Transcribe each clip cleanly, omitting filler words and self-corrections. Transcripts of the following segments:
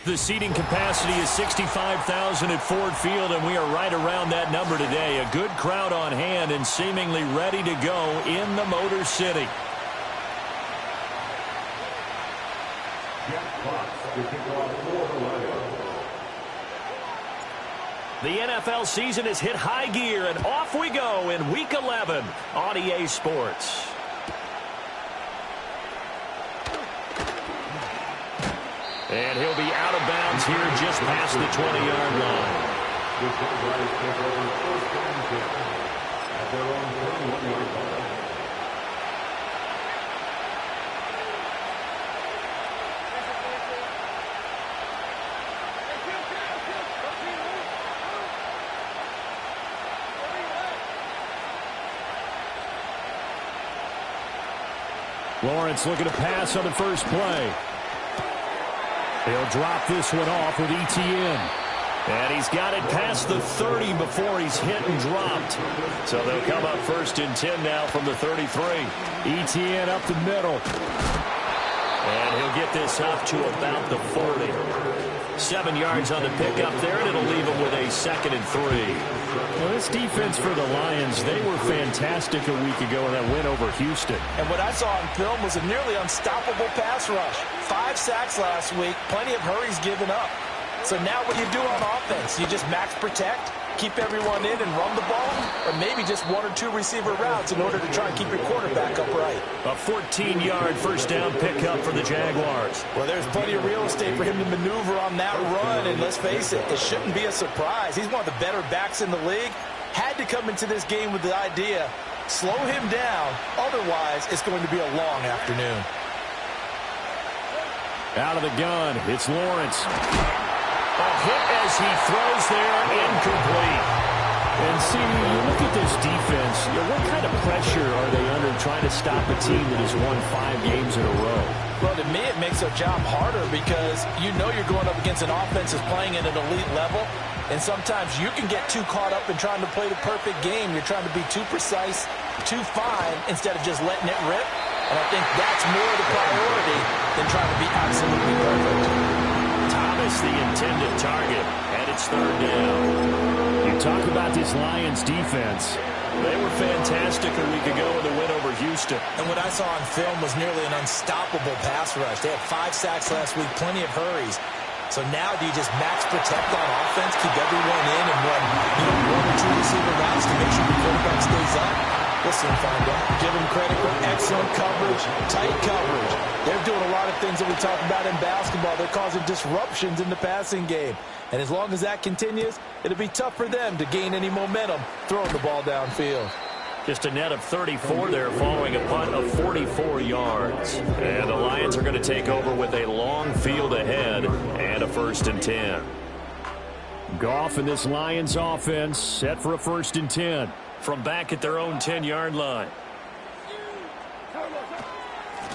The seating capacity is 65,000 at Ford Field, and we are right around that number today. A good crowd on hand and seemingly ready to go in the Motor City. The NFL season has hit high gear, and off we go in Week 11 on EA Sports. And he'll be out of bounds here just past the 20-yard line. Lawrence looking to pass on the first play. He'll drop this one off with Etienne. And he's got it past the 30 before he's hit and dropped. So they'll come up 1st and 10 now from the 33. Etienne up the middle. And he'll get this up to about the 40. 7 yards on the pickup there, and it'll leave him with a 2nd and 3. Well, this defense for the Lions, they were fantastic a week ago in that win over Houston. And what I saw on film was a nearly unstoppable pass rush. 5 sacks last week, plenty of hurries given up. So now what do you do on offense? You just max protect, keep everyone in and run the ball, or maybe just 1 or 2 receiver routes in order to try and keep your quarterback upright. A 14-yard first down pickup for the Jaguars. Well, there's plenty of real estate for him to maneuver on that run, and let's face it, it shouldn't be a surprise. He's one of the better backs in the league. Had to come into this game with the idea, slow him down, otherwise it's going to be a long afternoon. Out of the gun, it's Lawrence. A hit as he throws there, incomplete. And see, you look at this defense, what kind of pressure are they under trying to stop a team that has won 5 games in a row? Well, to me, it makes their job harder because you know you're going up against an offense that's playing at an elite level, and sometimes you can get too caught up in trying to play the perfect game. You're trying to be too precise, too fine, instead of just letting it rip. And I think that's more the priority than trying to be absolutely perfect. Thomas, the intended target, and it's 3rd down. You talk about this Lions defense. They were fantastic a week ago in the win over Houston. And what I saw on film was nearly an unstoppable pass rush. They had 5 sacks last week, plenty of hurries. So now do you just max protect on offense, keep everyone in, and run 1 or 2 receiver routes to make sure the quarterback stays up? We'll soon find out. Give them credit for excellent coverage, tight coverage. They're doing a lot of things that we talk about in basketball. They're causing disruptions in the passing game. And as long as that continues, it'll be tough for them to gain any momentum throwing the ball downfield. Just a net of 34 there following a punt of 44 yards. And the Lions are going to take over with a long field ahead and a 1st and 10. Goff and this Lions offense set for a 1st and 10. From back at their own 10-yard line.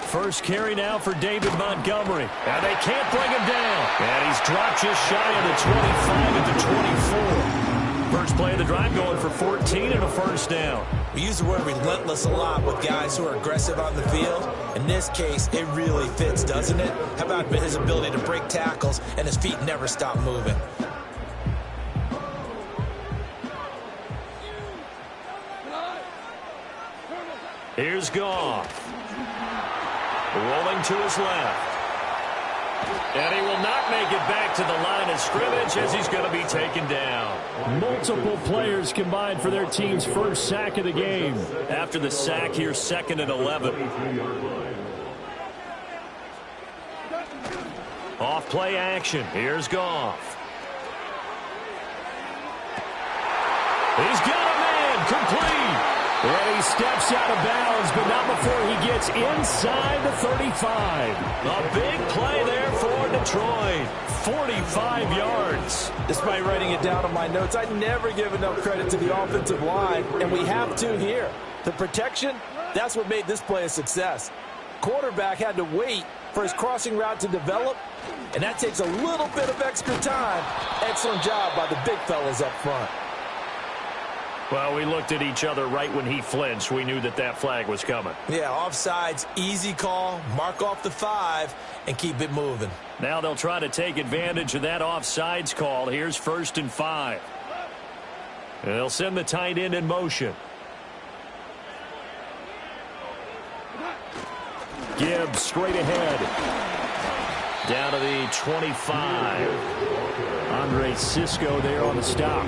First carry now for David Montgomery. And they can't bring him down. And he's dropped just shy of the 25 at the 24. First play of the drive going for 14 and a 1st down. We use the word relentless a lot with guys who are aggressive on the field. In this case, it really fits, doesn't it? How about his ability to break tackles and his feet never stop moving? Here's Goff. Rolling to his left. And he will not make it back to the line of scrimmage as he's going to be taken down. Multiple players combined for their team's first sack of the game. After the sack here, 2nd and 11. Off play action. Here's Goff. He's got a man complete. And he steps out of bounds, but not before he gets inside the 35. A big play there for Detroit. 45 yards. Despite writing it down on my notes, I never give enough credit to the offensive line, and we have to here. The protection, that's what made this play a success. Quarterback had to wait for his crossing route to develop, and that takes a little bit of extra time. Excellent job by the big fellas up front. Well, we looked at each other right when he flinched. We knew that that flag was coming. Yeah, offsides, easy call, mark off the 5, and keep it moving. Now they'll try to take advantage of that offsides call. Here's 1st and 5. They'll send the tight end in motion. Gibbs straight ahead. Down to the 25. Andre Cisco there on the stop.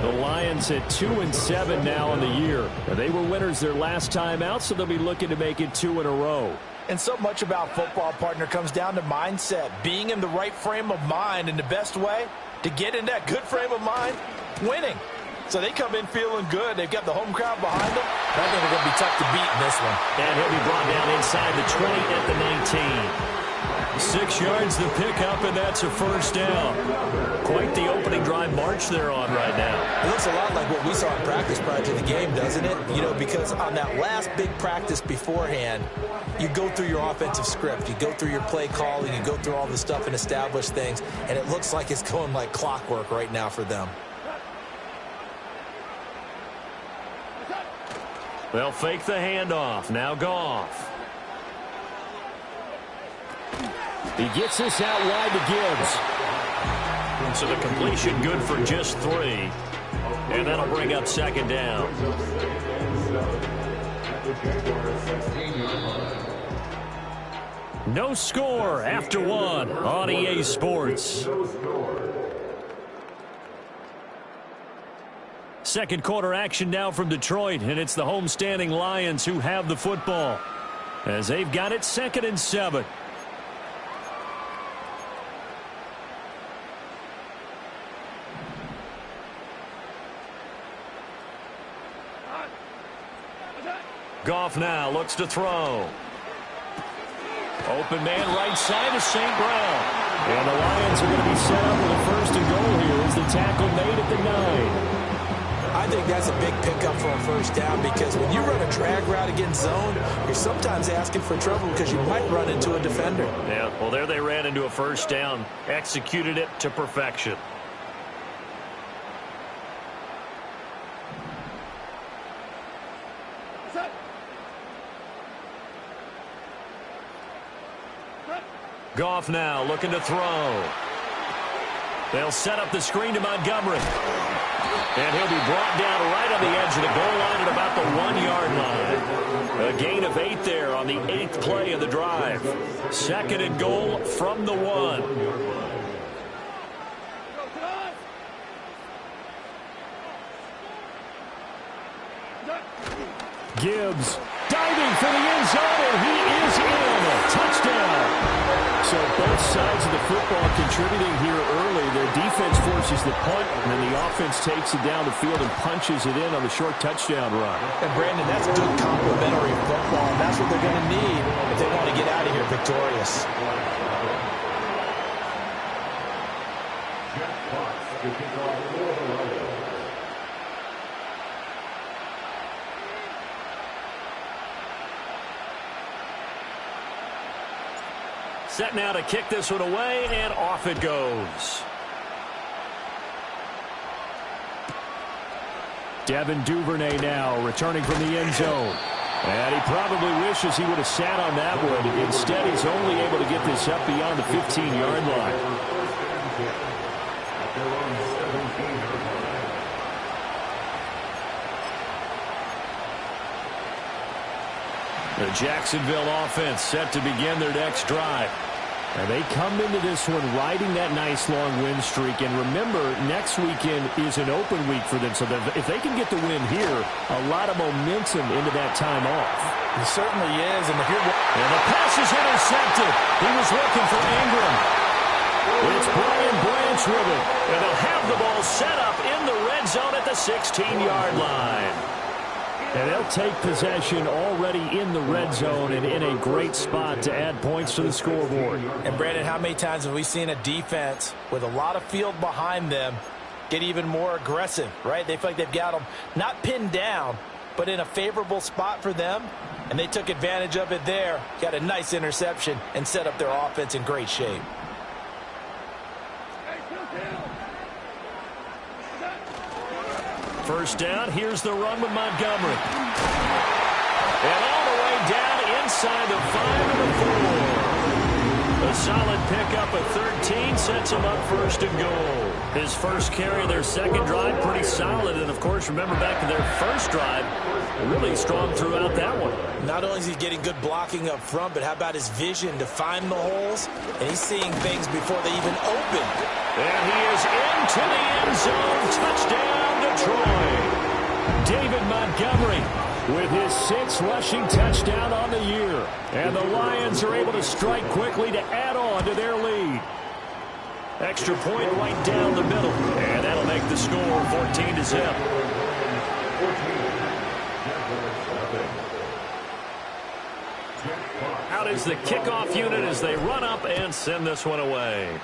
The Lions at 2-7 now on the year. They were winners their last time out, so they'll be looking to make it 2 in a row. And so much about football, partner, comes down to mindset. Being in the right frame of mind, and the best way to get in that good frame of mind, winning. So they come in feeling good. They've got the home crowd behind them. I think they're going to be tough to beat in this one. And he'll be brought down inside the 20 at the 19. 6 yards to pick up, and that's a 1st down. Quite the opening drive march they're on right now. It looks a lot like what we saw in practice prior to the game, doesn't it? You know, because on that last big practice beforehand, you go through your offensive script. You go through your play calling. You go through all the stuff and establish things. And it looks like it's going like clockwork right now for them. They'll fake the handoff. Now Goff. He gets this out wide to Gibbs. So the completion good for just 3. And that'll bring up 2nd down. No score after 1 on EA Sports. Second quarter action now from Detroit, and it's the homestanding Lions who have the football as they've got it 2nd and 7. Goff now looks to throw. Open man right side of St. Brown. And the Lions are going to be set up with a 1st and goal here as the tackle made at the 9. I think that's a big pickup for a 1st down because when you run a drag route against zone, you're sometimes asking for trouble because you might run into a defender. Yeah, well, there they ran into a 1st down, executed it to perfection. Goff now looking to throw. They'll set up the screen to Montgomery. And he'll be brought down right on the edge of the goal line at about the 1-yard line. A gain of 8 there on the 8th play of the drive. 2nd and goal from the 1. Gibbs diving for the end zone, and he is in. Touchdown. So both sides of the football contributing here early. Their defense forces the punt, and then the offense takes it down the field and punches it in on the short touchdown run. And, Brandon, that's good complementary football, and that's what they're going to need if they want to get out of here victorious. Set now to kick this one away, and off it goes. Devin Duvernay now returning from the end zone. And he probably wishes he would have sat on that one. Instead, he's only able to get this up beyond the 15-yard line. The Jacksonville offense set to begin their next drive. And they come into this one riding that nice long win streak. And remember, next weekend is an open week for them. So if they can get the win here, a lot of momentum into that time off. It certainly is. And the pass is intercepted. He was looking for Ingram. It's Brian Branch with it. And they'll have the ball set up in the red zone at the 16-yard line. And they'll take possession already in the red zone and in a great spot to add points to the scoreboard. And, Brandon, how many times have we seen a defense with a lot of field behind them get even more aggressive, right? They feel like they've got them not pinned down, but in a favorable spot for them, and they took advantage of it there, got a nice interception, and set up their offense in great shape. First down, here's the run with Montgomery. And all the way down inside the 5 and the 4. A solid pickup of 13 sets him up first and goal. His first carry of their second drive, pretty solid. And, of course, remember back to their first drive, really strong throughout that one. Not only is he getting good blocking up front, but how about his vision to find the holes? And he's seeing things before they even open. And he is into the end zone. Touchdown, Detroit. David Montgomery with his 6th rushing touchdown on the year. And the Lions are able to strike quickly to add on to their lead. Extra point right down the middle. And that'll make the score 14-0. Out is the kickoff unit as they run up and send this one away.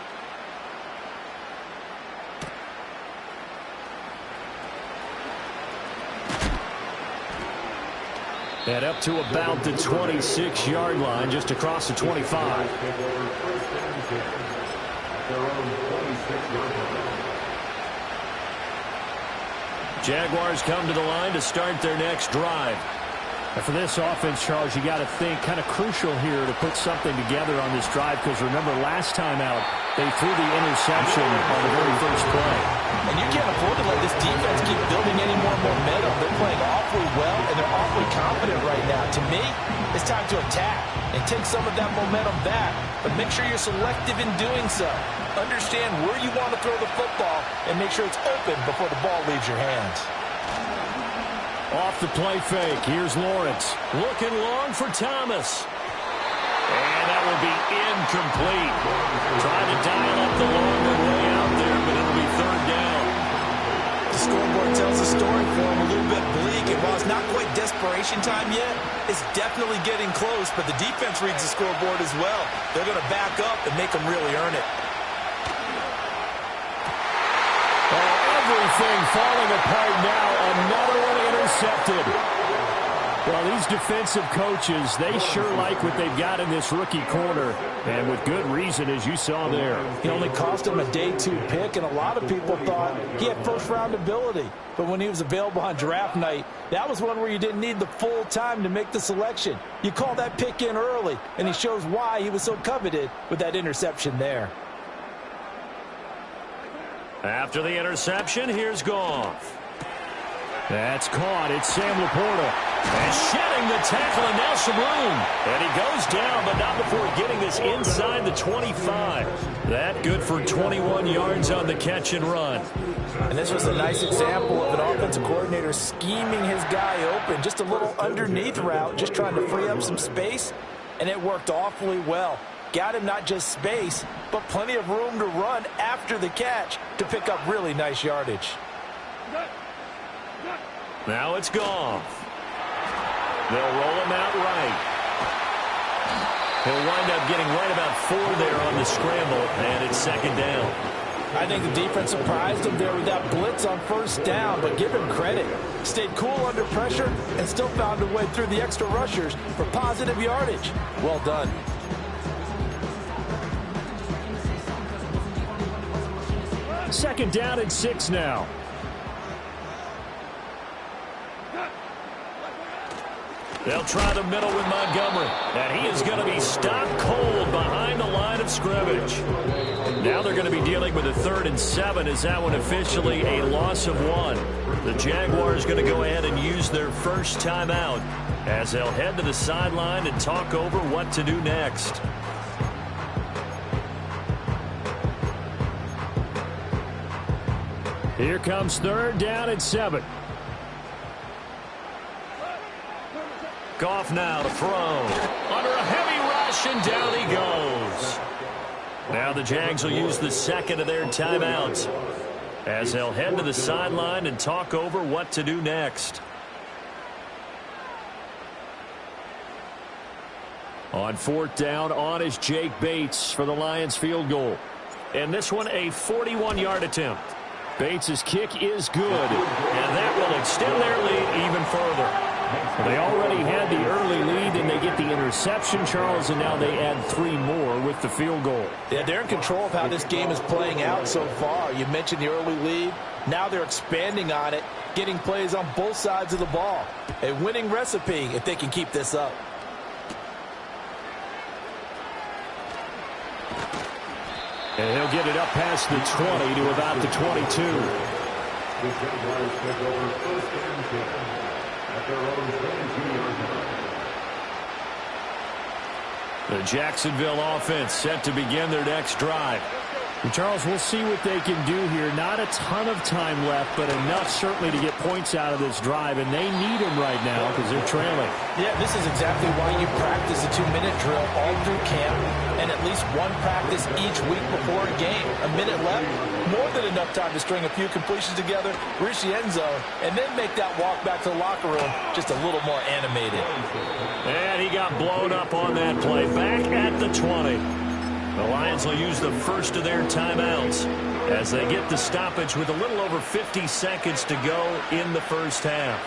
And up to about the 26-yard line, just across the 25. Jaguars come to the line to start their next drive. And for this offense, Charles, you got to think kind of crucial here to put something together on this drive, because remember last time out they threw the interception on the very first play. And you can't afford to let this defense keep building any more momentum. They're playing awfully well, and they're awfully confident right now. To me, it's time to attack and take some of that momentum back, but make sure you're selective in doing so. Understand where you want to throw the football and make sure it's open before the ball leaves your hands. Off the play fake, here's Lawrence. Looking long for Thomas. And that will be incomplete. Trying to dial up the longer way out there, but it'll be third down. The scoreboard tells a story for him, a little bit bleak. And while it's not quite desperation time yet, it's definitely getting close. But the defense reads the scoreboard as well. They're going to back up and make them really earn it. Everything falling apart now. Another one intercepted. Well, these defensive coaches, they sure like what they've got in this rookie corner, and with good reason, as you saw there. He only cost him a day 2 pick, and a lot of people thought he had first-round ability. But when he was available on draft night, that was one where you didn't need the full time to make the selection. You call that pick in early, and he shows why he was so coveted with that interception there. After the interception, here's Goff. That's caught. It's Sam Laporta. And shedding the tackle, and now some room. And he goes down, but not before getting this inside the 25. That good for 21 yards on the catch and run. And this was a nice example of an offensive coordinator scheming his guy open. Just a little underneath route, just trying to free up some space. And it worked awfully well. Got him not just space, but plenty of room to run after the catch to pick up really nice yardage. Now it's Goff. They'll roll him out right. He'll wind up getting right about 4 there on the scramble, and it's second down. I think the defense surprised him there with that blitz on first down, but give him credit. Stayed cool under pressure and still found a way through the extra rushers for positive yardage. Well done. Second down and 6 now. They'll try the middle with Montgomery. And he is going to be stopped cold behind the line of scrimmage. Now they're going to be dealing with a 3rd and 7 as that one officially a loss of 1. The Jaguars going to go ahead and use their first timeout as they'll head to the sideline and talk over what to do next. Here comes 3rd down and 7. Goff now to throw. Under a heavy rush, and down he goes. Now the Jags will use the second of their timeouts as they'll head to the sideline and talk over what to do next. On 4th down, on is Jake Bates for the Lions field goal. And this one a 41-yard attempt. Bates' kick is good, and that will extend their lead even further. They already had the early lead, and they get the interception, Charles, and now they add 3 more with the field goal. Yeah, they're in control of how this game is playing out so far. You mentioned the early lead. Now they're expanding on it, getting plays on both sides of the ball. A winning recipe if they can keep this up. And he'll get it up past the 20 to about the 22. The Jaguars take over first and 10 at their own 22-yard line. The Jacksonville offense set to begin their next drive. And Charles, we'll see what they can do here. Not a ton of time left, but enough certainly to get points out of this drive, and they need them right now because they're trailing. Yeah, this is exactly why you practice a 2-minute drill all through camp and at least one practice each week before a game. A minute left, more than enough time to string a few completions together, reach the end zone, and then make that walk back to the locker room just a little more animated. And he got blown up on that play. Back at the 20. The Lions will use the first of their timeouts as they get the stoppage with a little over 50 seconds to go in the first half.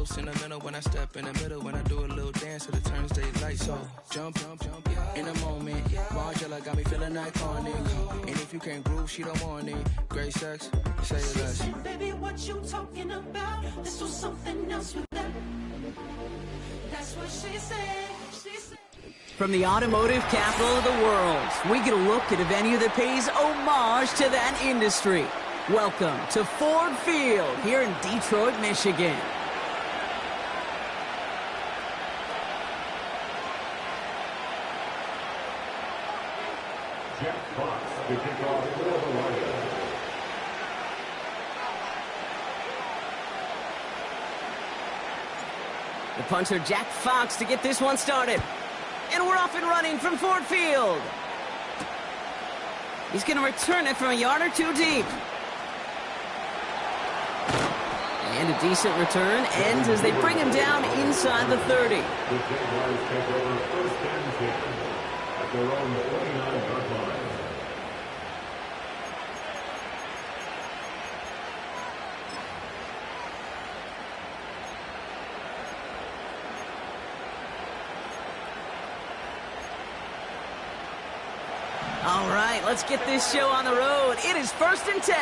Sentimental when I step in the middle, when I do a little dance till it turns daylight. So jump, in a moment. Margella got me feeling iconic. And if you can't groove, she don't want it. Great sex, say less. She said, baby, what you talking about? Let's do something else with that. That's what she said. She said. From the automotive capital of the world, we get a look at a venue that pays homage to that industry. Welcome to Ford Field here in Detroit, Michigan. Jack Fox to kick off for the Lions. The punter, Jack Fox, to get this one started. And we're off and running from Ford Field. He's going to return it from a yard or two deep. And a decent return ends as they bring him down inside the 30. The Jaguars take over first and 10 at their own 29-yard line. All right, let's get this show on the road. It is first and 10.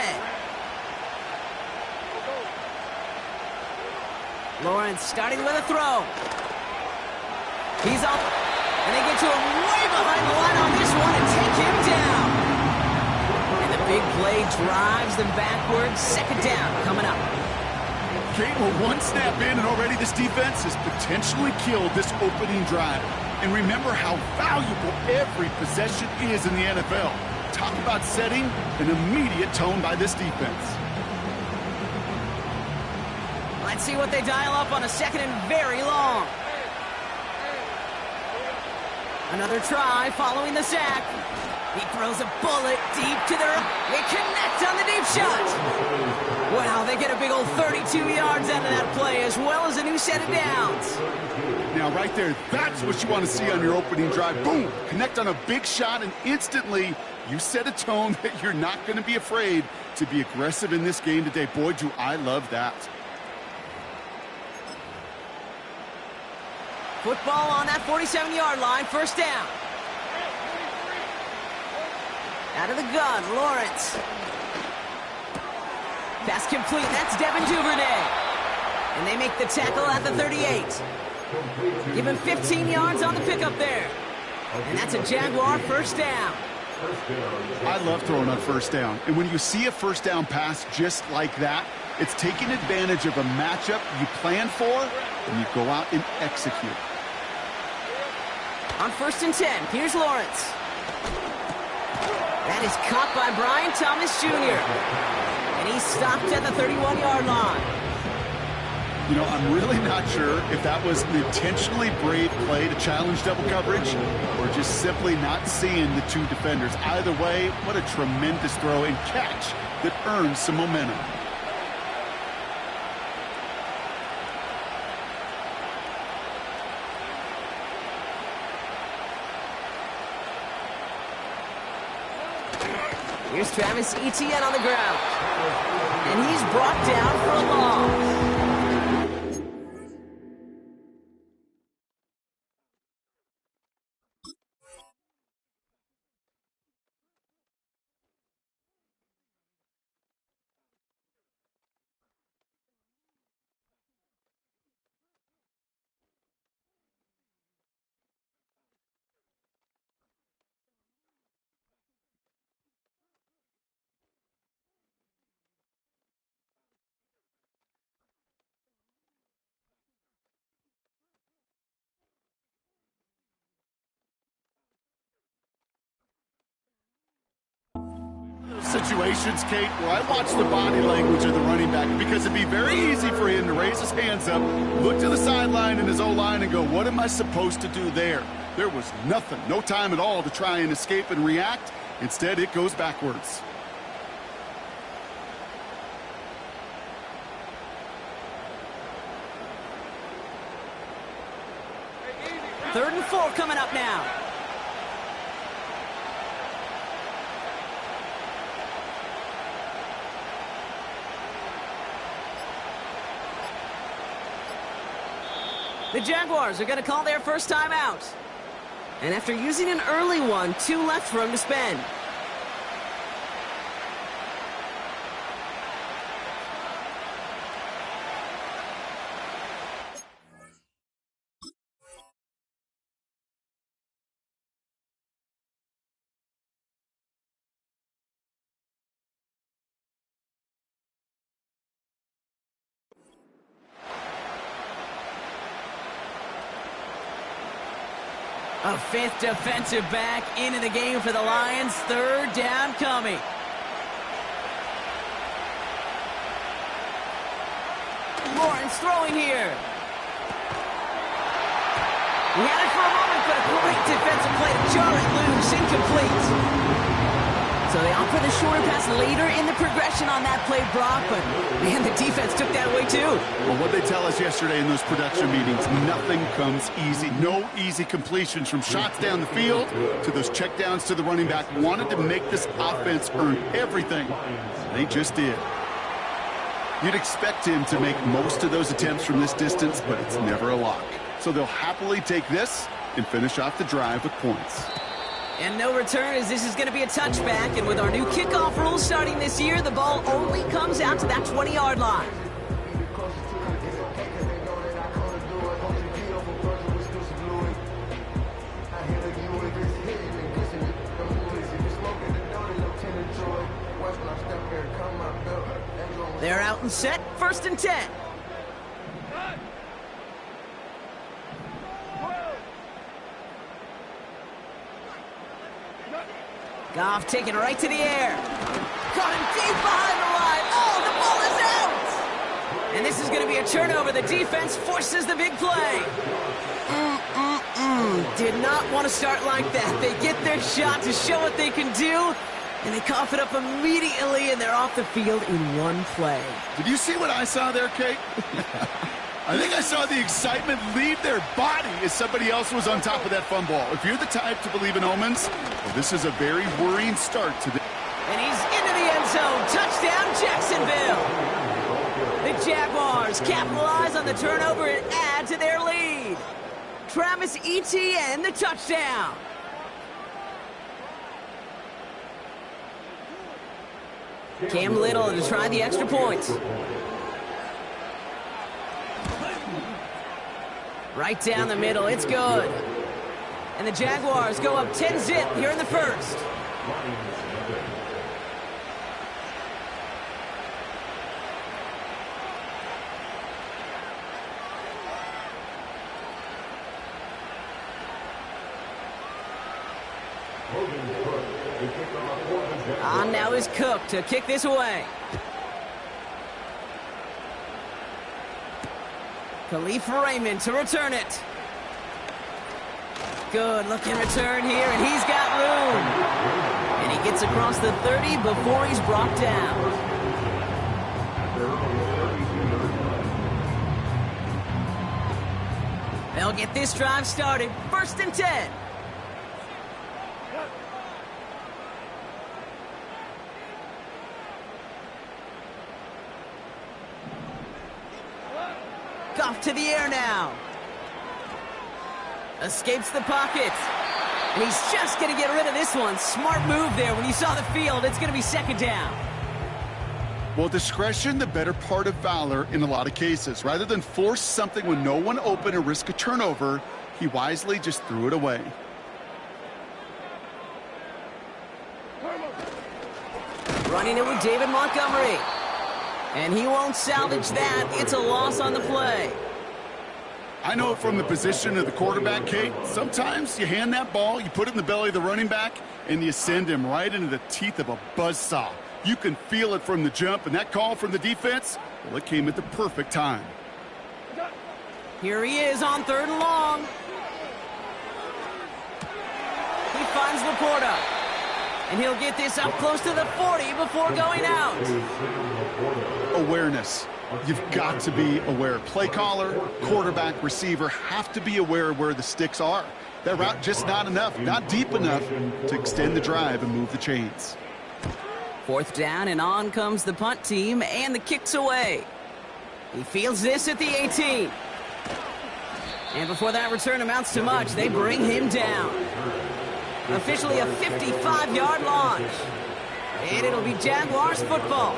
Lawrence starting with a throw. He's up, and they get to him way behind the line on this one and take him down. And the big play drives them backwards. Second down coming up. Kate, we're one snap in, and already this defense has potentially killed this opening drive. And remember how valuable every possession is in the NFL. Talk about setting an immediate tone by this defense. Let's see what they dial up on a second and very long. Another try following the sack. He throws a bullet deep to their... They connect on the deep shot. Wow, they get a big old 32 yards out of that play, as well as a new set of downs. Now, right there, that's what you want to see on your opening drive. Boom! Connect on a big shot, and instantly you set a tone that you're not going to be afraid to be aggressive in this game today. Boy, do I love that. Football on that 47-yard line, first down. Out of the gun, Lawrence. Pass complete, that's Devin Duvernay. And they make the tackle at the 38. Give him 15 yards on the pickup there. And that's a Jaguar first down. I love throwing on first down. And when you see a first down pass just like that, it's taking advantage of a matchup you plan for, and you go out and execute. On 1st and 10, here's Lawrence. That is caught by Brian Thomas Jr. And he's stopped at the 31-yard line. You know, I'm really not sure if that was an intentionally brave play to challenge double coverage or just simply not seeing the two defenders. Either way, what a tremendous throw and catch that earns some momentum. Here's Travis Etienne on the ground. And he's brought down for a loss. Situations, Kate, where I watch the body language of the running back because it'd be very easy for him to raise his hands up, look to the sideline in his O-line and go, what am I supposed to do there? There was nothing, no time at all to try and escape and react. Instead, it goes backwards. Third and 4 coming up now. The Jaguars are going to call their first time out. And after using an early one, 2 left for him to spend. A 5th defensive back into the game for the Lions. Third down coming. Lawrence throwing here. He had it for a moment, but a great defensive play to jar it loose. Incomplete. So they opt for the shorter pass later in the progression on that play, Brock, but, man, the defense took that away, too. Well, what they tell us yesterday in those production meetings, nothing comes easy. No easy completions from shots down the field to those checkdowns to the running back. Wanted to make this offense earn everything. They just did. You'd expect him to make most of those attempts from this distance, but it's never a lock. So they'll happily take this and finish off the drive with points. And no return, as this is going to be a touchback. And with our new kickoff rules starting this year, the ball only comes out to that 20-yard line. They're out and set, 1st and 10. Goff taking right to the air. Caught him deep behind the line. Oh, the ball is out! And this is going to be a turnover. The defense forces the big play. Did not want to start like that. They get their shot to show what they can do, and they cough it up immediately, and they're off the field in one play. Did you see what I saw there, Kate? I think I saw the excitement leave their body as somebody else was on top of that fun ball. If you're the type to believe in omens, well, this is a very worrying start to the... And he's into the end zone. Touchdown, Jacksonville. The Jaguars capitalize on the turnover and add to their lead. Travis Etienne, the touchdown. Cam Little to try the extra point. Right down the middle, it's good. And the Jaguars go up 10-zip here in the first. On now is Cook to kick this away. Khalif Raymond to return it. Good looking return here, and he's got room. And he gets across the 30 before he's brought down. They'll get this drive started. 1st and 10. Goff to the air now. Escapes the pocket. And he's just going to get rid of this one. Smart move there. When you saw the field, it's going to be 2nd down. Well, discretion, the better part of valor in a lot of cases. Rather than force something when no one open and risk a turnover, he wisely just threw it away. Running it with David Montgomery. And he won't salvage that. It's a loss on the play. I know from the position of the quarterback, Kate, sometimes you hand that ball, you put it in the belly of the running back, and you send him right into the teeth of a buzzsaw. You can feel it from the jump, and that call from the defense, well, it came at the perfect time. Here he is on 3rd and long. He finds Laporta. And he'll get this up close to the 40 before going out. Awareness. You've got to be aware. Play caller, quarterback, receiver have to be aware of where the sticks are. That route just not enough, not deep enough to extend the drive and move the chains. 4th down, and on comes the punt team, and the kick's away. He fields this at the 18. And before that return amounts to much, they bring him down. Officially a 55-yard launch. And it'll be Jaguars football.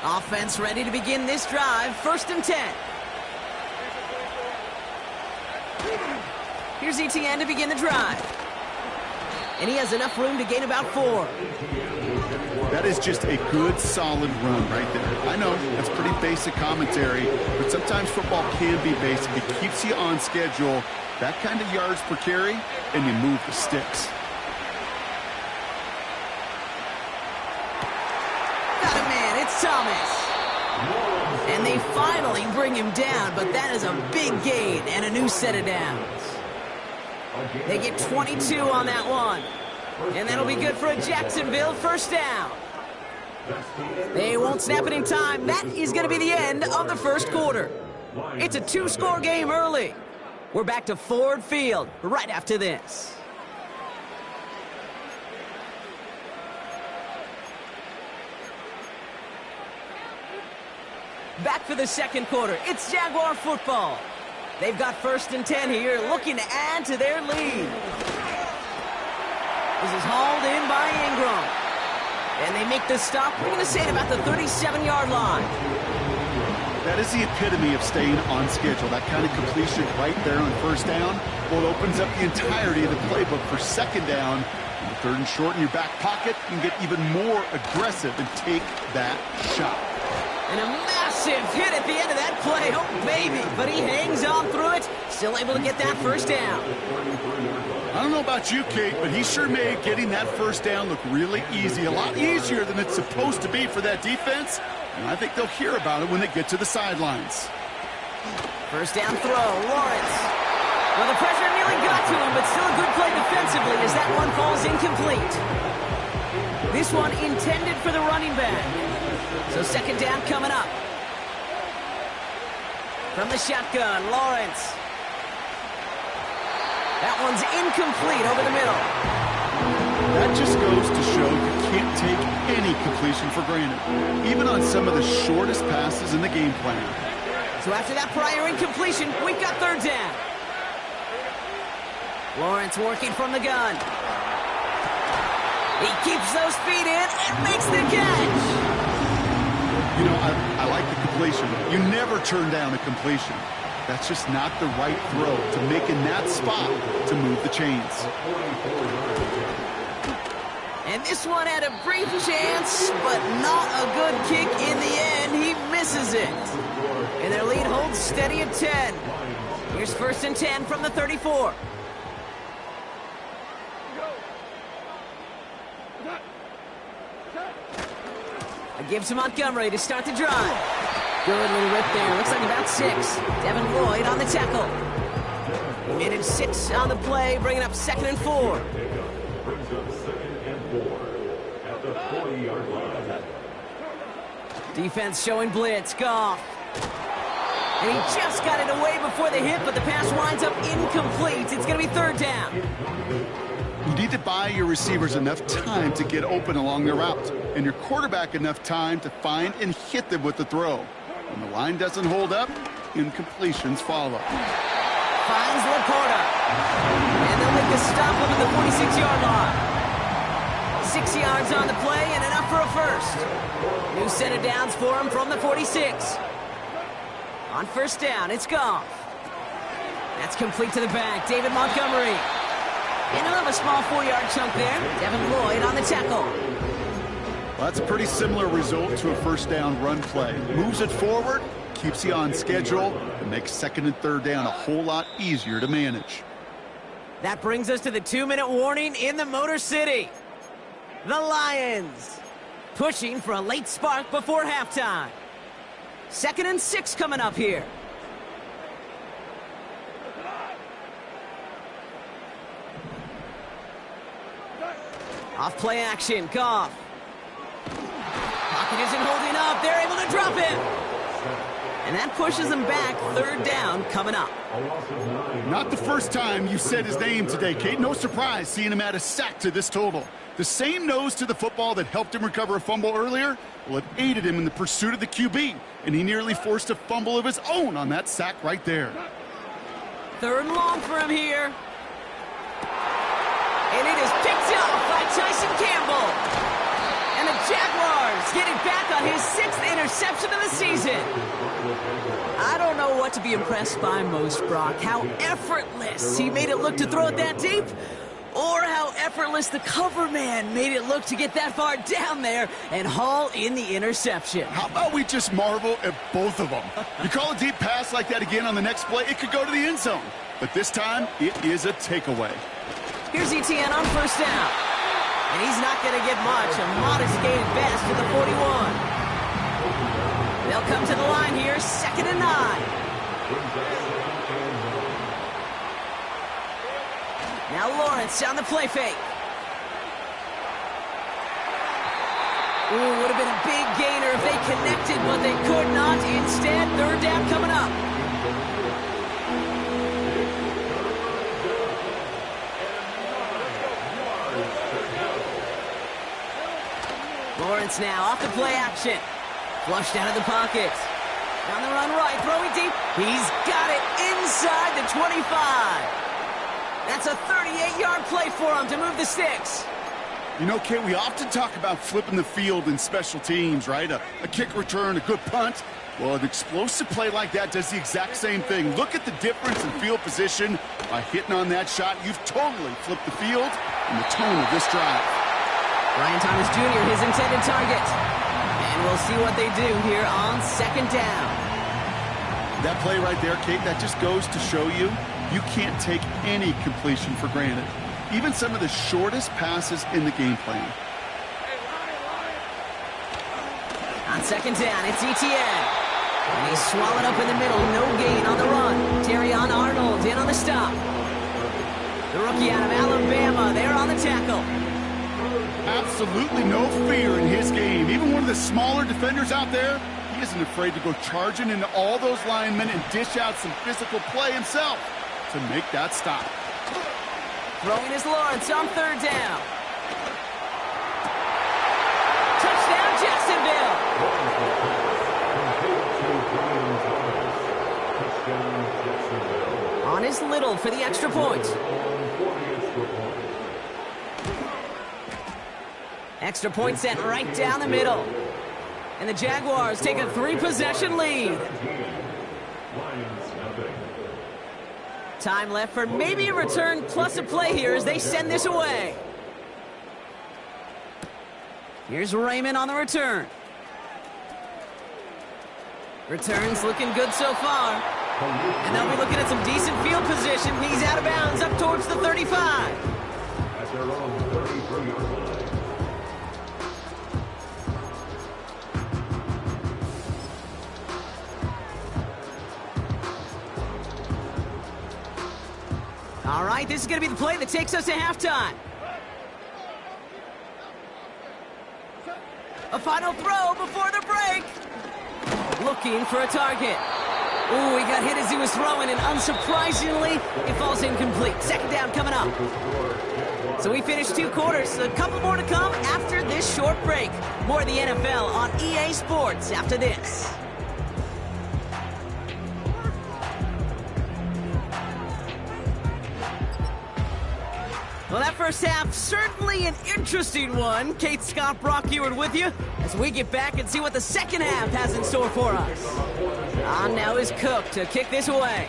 Offense ready to begin this drive. 1st and 10. Here's Etienne to begin the drive. And he has enough room to gain about 4. That is just a good, solid run right there. I know, that's pretty basic commentary, but sometimes football can be basic. It keeps you on schedule, that kind of yards per carry, and you move the sticks. Got a man, it's Thomas. And they finally bring him down, but that is a big gain and a new set of downs. They get 22 on that one. And that'll be good for a Jacksonville 1st down. They won't snap it in time. That is going to be the end of the 1st quarter. It's a 2-score game early. We're back to Ford Field right after this. Back for the 2nd quarter. It's Jaguar football. They've got 1st and 10 here, looking to add to their lead. This is hauled in by Ingram. And they make the stop, we're going to say, at about the 37-yard line. That is the epitome of staying on schedule. That kind of completion right there on 1st down. Well, it opens up the entirety of the playbook for 2nd down. And 3rd and short in your back pocket, you can get even more aggressive and take that shot. And a massive hit at the end of that play. Oh, baby. But he hangs on through it. Still able to get that 1st down. I don't know about you, Kate, but he sure made getting that 1st down look really easy. A lot easier than it's supposed to be for that defense. And I think they'll hear about it when they get to the sidelines. 1st down throw. Lawrence. Well, the pressure nearly got to him, but still a good play defensively as that one falls incomplete. This one intended for the running back. So 2nd down coming up. From the shotgun, Lawrence. That one's incomplete over the middle. That just goes to show you can't take any completion for granted, even on some of the shortest passes in the game plan. So after that prior incompletion, we've got third down. Lawrence working from the gun. He keeps those feet in and makes the catch. You know, I like the completion. You never turn down a completion. That's just not the right throw to make in that spot to move the chains. And this one had a brief chance, but not a good kick in the end. He misses it. And their lead holds steady at 10. Here's 1st and 10 from the 34. A give to Montgomery to start the drive. Good little rip there. Looks like about 6. Devin Lloyd on the tackle. He made it 6 on the play, bringing up 2nd and 4. Brings up 2nd and 4 at the 40-yard line. Defense showing blitz. Goff. And he just got it away before the hit, but the pass winds up incomplete. It's going to be third down. You need to buy your receivers enough time to get open along their route, and your quarterback enough time to find and hit them with the throw. When the line doesn't hold up, incompletions follow. Finds Laporta. And they'll make a stop over the 46-yard line. 6 yards on the play and enough for a first. New set of downs for him from the 46. On first down, it's Goff. That's complete to the back. David Montgomery. And he'll have a small 4-yard chunk there. Devin Lloyd on the tackle. Well, that's a pretty similar result to a first down run play. Moves it forward, keeps you on schedule, and makes 2nd and 3rd down a whole lot easier to manage. That brings us to the 2-minute warning in the Motor City. The Lions pushing for a late spark before halftime. 2nd and 6 coming up here. Off play action, Goff. Pocket isn't holding up. They're able to drop him. And that pushes them back. Third down coming up. Not the first time you said his name today, Kate. No surprise seeing him add a sack to this total. The same nose to the football that helped him recover a fumble earlier, well, it aided him in the pursuit of the QB, and he nearly forced a fumble of his own on that sack right there. 3rd and long for him here. And it is picked up by Tyson Campbell. And the Jaguars get it back on his 6th interception of the season. I don't know what to be impressed by most, Brock. How effortless he made it look to throw it that deep, or how effortless the cover man made it look to get that far down there and haul in the interception. How about we just marvel at both of them? You call a deep pass like that again on the next play, it could go to the end zone. But this time, it is a takeaway. Here's Etienne on first down. And he's not going to get much. A modest gain at best to the 41. They'll come to the line here, 2nd and 9. Now Lawrence on the play fake. Ooh, would have been a big gainer if they connected, but they could not. Instead, third down coming up. Lawrence now off the play action. Flushed out of the pocket. On the run right, throwing deep. He's got it inside the 25. That's a 38-yard play for him to move the sticks. You know, Kate, we often talk about flipping the field in special teams, right? A kick return, a good punt. Well, an explosive play like that does the exact same thing. Look at the difference in field position. By hitting on that shot, you've totally flipped the field and the tone of this drive. Brian Thomas Jr., his intended target. And we'll see what they do here on 2nd down. That play right there, Kate, that just goes to show you can't take any completion for granted. Even some of the shortest passes in the game plan. On 2nd down, it's Etienne. And he's swallowed up in the middle. No gain on the run. Terrion Arnold in on the stop. The rookie out of Alabama, there on the tackle. Absolutely no fear in his game. Even one of the smaller defenders out there, he isn't afraid to go charging into all those linemen and dish out some physical play himself to make that stop. Throwing is Lawrence on 3rd down. middle for the extra point. Extra point sent right down the middle. And the Jaguars take a 3-possession lead. Time left for maybe a return plus a play here as they send this away. Here's Raymond on the return. Returns looking good so far. And they'll be looking at some decent field position. He's out of bounds up towards the 35. At their own 33-yard line. All right, this is going to be the play that takes us to halftime. A final throw before the break. Looking for a target. Ooh, he got hit as he was throwing, and unsurprisingly, it falls incomplete. Second down coming up. So we finished 2 quarters. A couple more to come after this short break. More of the NFL on EA Sports after this. Well, that first half, certainly an interesting one. Kate, Scott, Brock Eward with you as we get back and see what the second half has in store for us. On now is Cook to kick this away.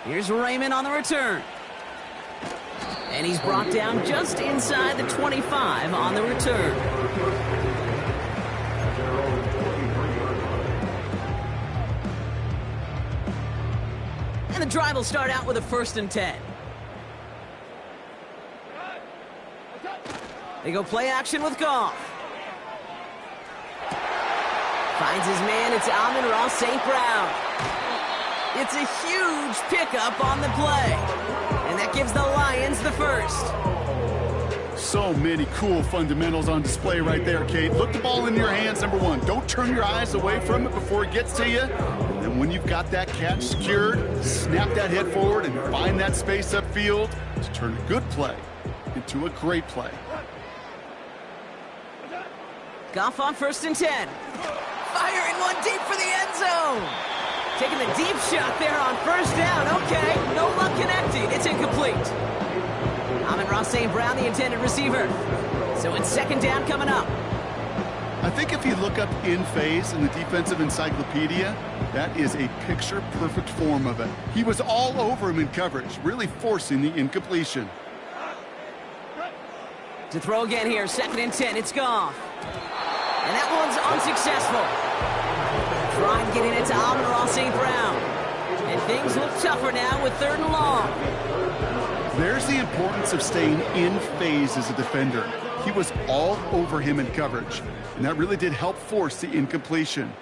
Here's Raymond on the return. And he's brought down just inside the 25 on the return. And the drive will start out with a 1st and 10. They go play action with Goff. Finds his man, it's Amon-Ra St. Brown. It's a huge pickup on the play. And that gives the Lions the first. So many cool fundamentals on display right there, Kate. Look the ball in your hands, number one. Don't turn your eyes away from it before it gets to you. And then when you've got that catch secured, snap that head forward and find that space upfield to turn a good play into a great play. Goff on 1st and 10. Firing one deep for the end zone. Taking the deep shot there on 1st down. Okay, no luck connecting. It's incomplete. Amon-Ra St. Brown, the intended receiver. So it's 2nd down coming up. I think if you look up in phase in the defensive encyclopedia, that is a picture-perfect form of it. He was all over him in coverage, really forcing the incompletion. To throw again here, 2nd and 10, it's Goff. And that one's unsuccessful. Trying to get in it to Amon-Ra St. Brown. And things look tougher now with 3rd and long. There's the importance of staying in phase as a defender. He was all over him in coverage, and that really did help force the incompletion.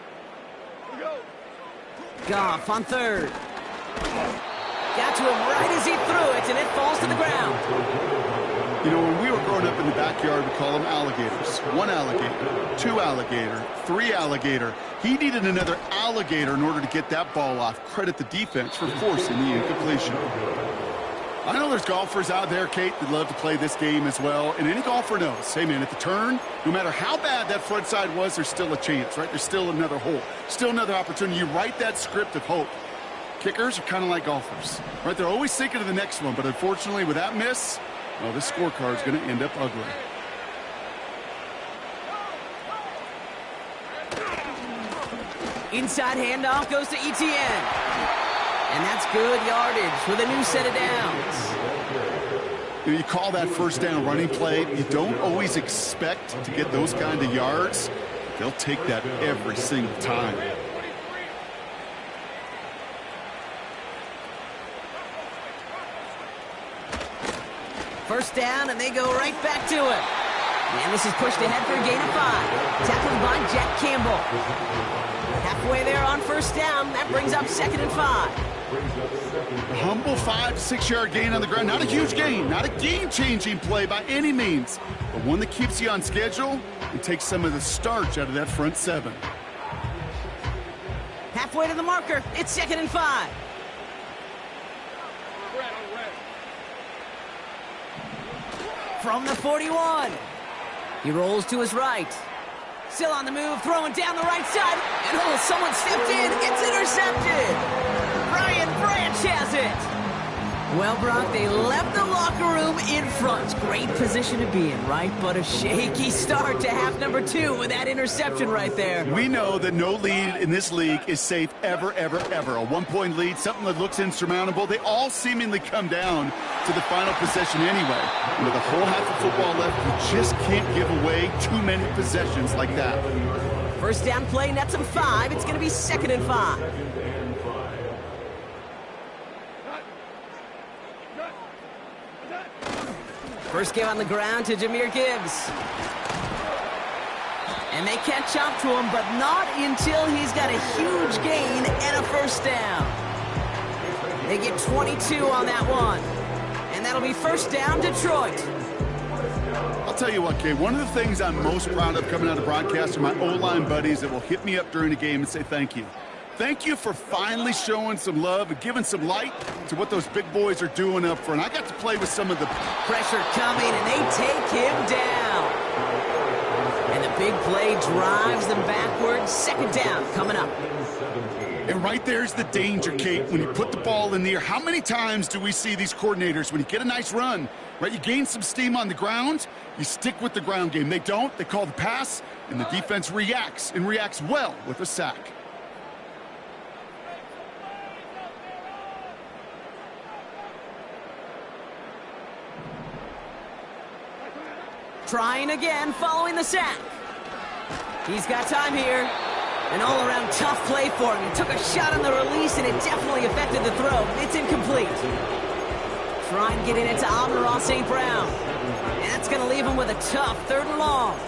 Goff on 3rd. Got to him right as he threw it, and it falls to the ground. You know, when we were growing up in the backyard, we call them alligators. 1 alligator, 2 alligator, 3 alligator. He needed another alligator in order to get that ball off. Credit the defense for forcing the incompletion. I know there's golfers out there, Kate, that love to play this game as well. And any golfer knows, hey, man, at the turn, no matter how bad that front side was, there's still a chance, right? There's still another hole, still another opportunity. You write that script of hope. Kickers are kind of like golfers, right? They're always thinking of the next one. But unfortunately, with that miss, well, this scorecard is going to end up ugly. Inside handoff goes to Etienne. And that's good yardage with a new set of downs. You call that 1st down running play. You don't always expect to get those kind of yards. They'll take that every single time. First down, and they go right back to it. And this is pushed ahead for a gain of 5. Tackled by Jack Campbell. Halfway there on 1st down. That brings up 2nd and 5. A humble 5 to 6 yard gain on the ground. Not a huge gain, not a game-changing play by any means, but one that keeps you on schedule and takes some of the starch out of that front 7. Halfway to the marker, it's 2nd and 5. From the 41. He rolls to his right. Still on the move, throwing down the right side. And oh, someone stepped in. It's intercepted. Brian Branch has it. Well, Brock, they left the locker room in front. Great position to be in, right? But a shaky start to half number 2 with that interception right there. We know that no lead in this league is safe ever, ever, ever. A one-point lead, something that looks insurmountable. They all seemingly come down to the final possession anyway. And with a whole half of football left, you just can't give away too many possessions like that. First down play, nets them 5. It's going to be 2nd and 5. First give on the ground to Jahmyr Gibbs. And they catch up to him, but not until he's got a huge gain and a first down. They get 22 on that one. And that'll be first down, Detroit. I'll tell you what, Kay, one of the things I'm most proud of coming out of broadcast are my O-line buddies that will hit me up during the game and say thank you. Thank you for finally showing some love and giving some light to what those big boys are doing up front. I got to play with some of the pressure coming, and they take him down. And the big play drives them backwards. 2nd down coming up. And right there's the danger, Kate, when you put the ball in the air. How many times do we see these coordinators, when you get a nice run, right, you gain some steam on the ground, you stick with the ground game. They don't. They call the pass, and the defense reacts, and reacts well with a sack. Trying again, following the sack. He's got time here. An all-around tough play for him. He took a shot on the release, and it definitely affected the throw. It's incomplete. Trying to get it into Amon-Ra St. Brown. And that's going to leave him with a tough 3rd and long.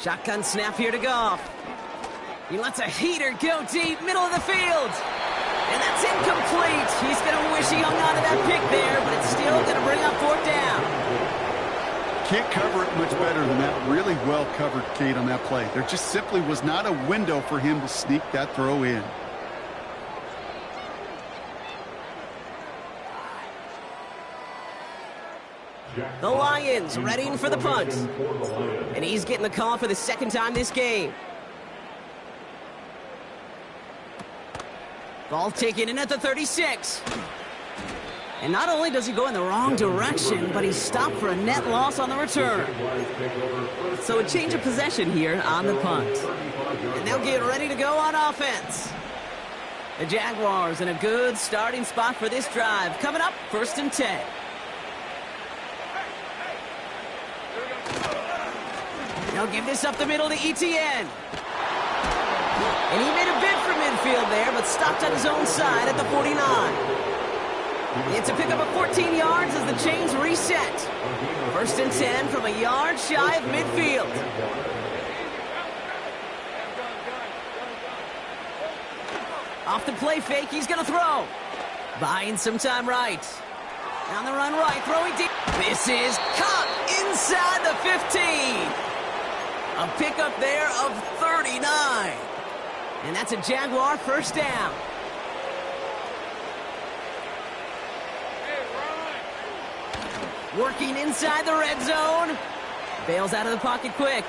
Shotgun snap here to Goff. He lets a heater go deep, middle of the field. And that's incomplete. He's going to wish he hung on to that pick there, but it's still going to bring up 4th down. Can't cover it much better than that. Really well covered, Kate, on that play. There just simply was not a window for him to sneak that throw in. The Lions readying for the punt. And he's getting the call for the 2nd time this game. Ball taken in at the 36. And not only does he go in the wrong direction, but he's stopped for a net loss on the return. So a change of possession here on the punt. And they'll get ready to go on offense. The Jaguars in a good starting spot for this drive. Coming up, 1st and 10. They'll give this up the middle to Etienne. And he made a bid for midfield there, but stopped on his own side at the 49. It's a pickup of 14 yards as the chains reset. 1st and 10 from a yard shy of midfield. Off the play fake, he's going to throw. Buying some time right. On the run right, throwing deep. This is caught inside the 15. A pickup there of 39. And that's a Jaguar 1st down. Working inside the red zone. Bails out of the pocket quick.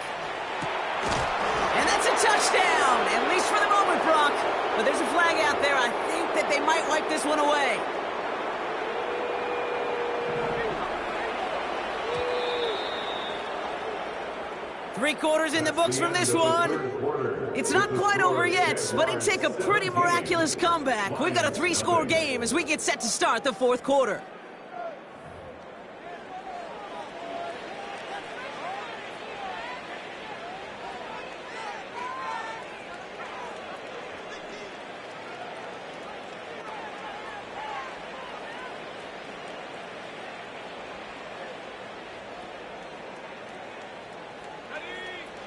And that's a touchdown, at least for the moment, Brock. But there's a flag out there. I think that they might wipe this one away. Three quarters in the books from this one. It's not quite over yet, but it take a pretty miraculous comeback. We've got a 3-score game as we get set to start the 4th quarter.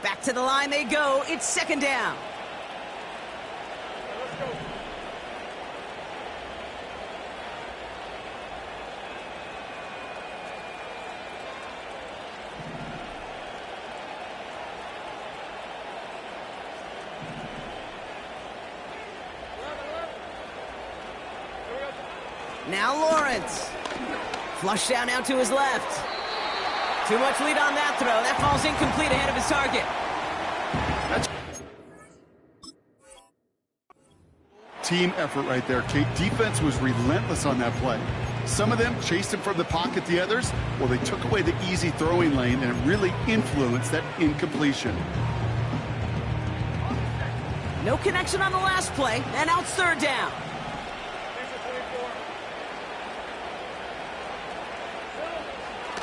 Back to the line they go. It's 2nd down. Now Lawrence. Flush down now to his left. Too much lead on that throw. That falls incomplete ahead of his target. Team effort right there, Kate. Defense was relentless on that play. Some of them chased him from the pocket, the others, well, they took away the easy throwing lane, and it really influenced that incompletion. No connection on the last play, and now it's third down.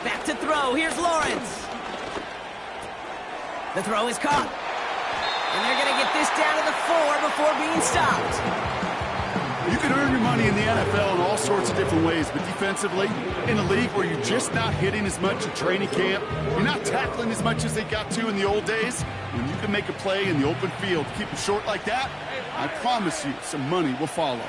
Back to throw. Here's Lawrence. The throw is caught. And they're going to get this down to the 4 before being stopped. You can earn your money in the NFL in all sorts of different ways, but defensively, in a league where you're just not hitting as much at training camp, you're not tackling as much as they got to in the old days, when you can make a play in the open field, keep it short like that, I promise you some money will follow.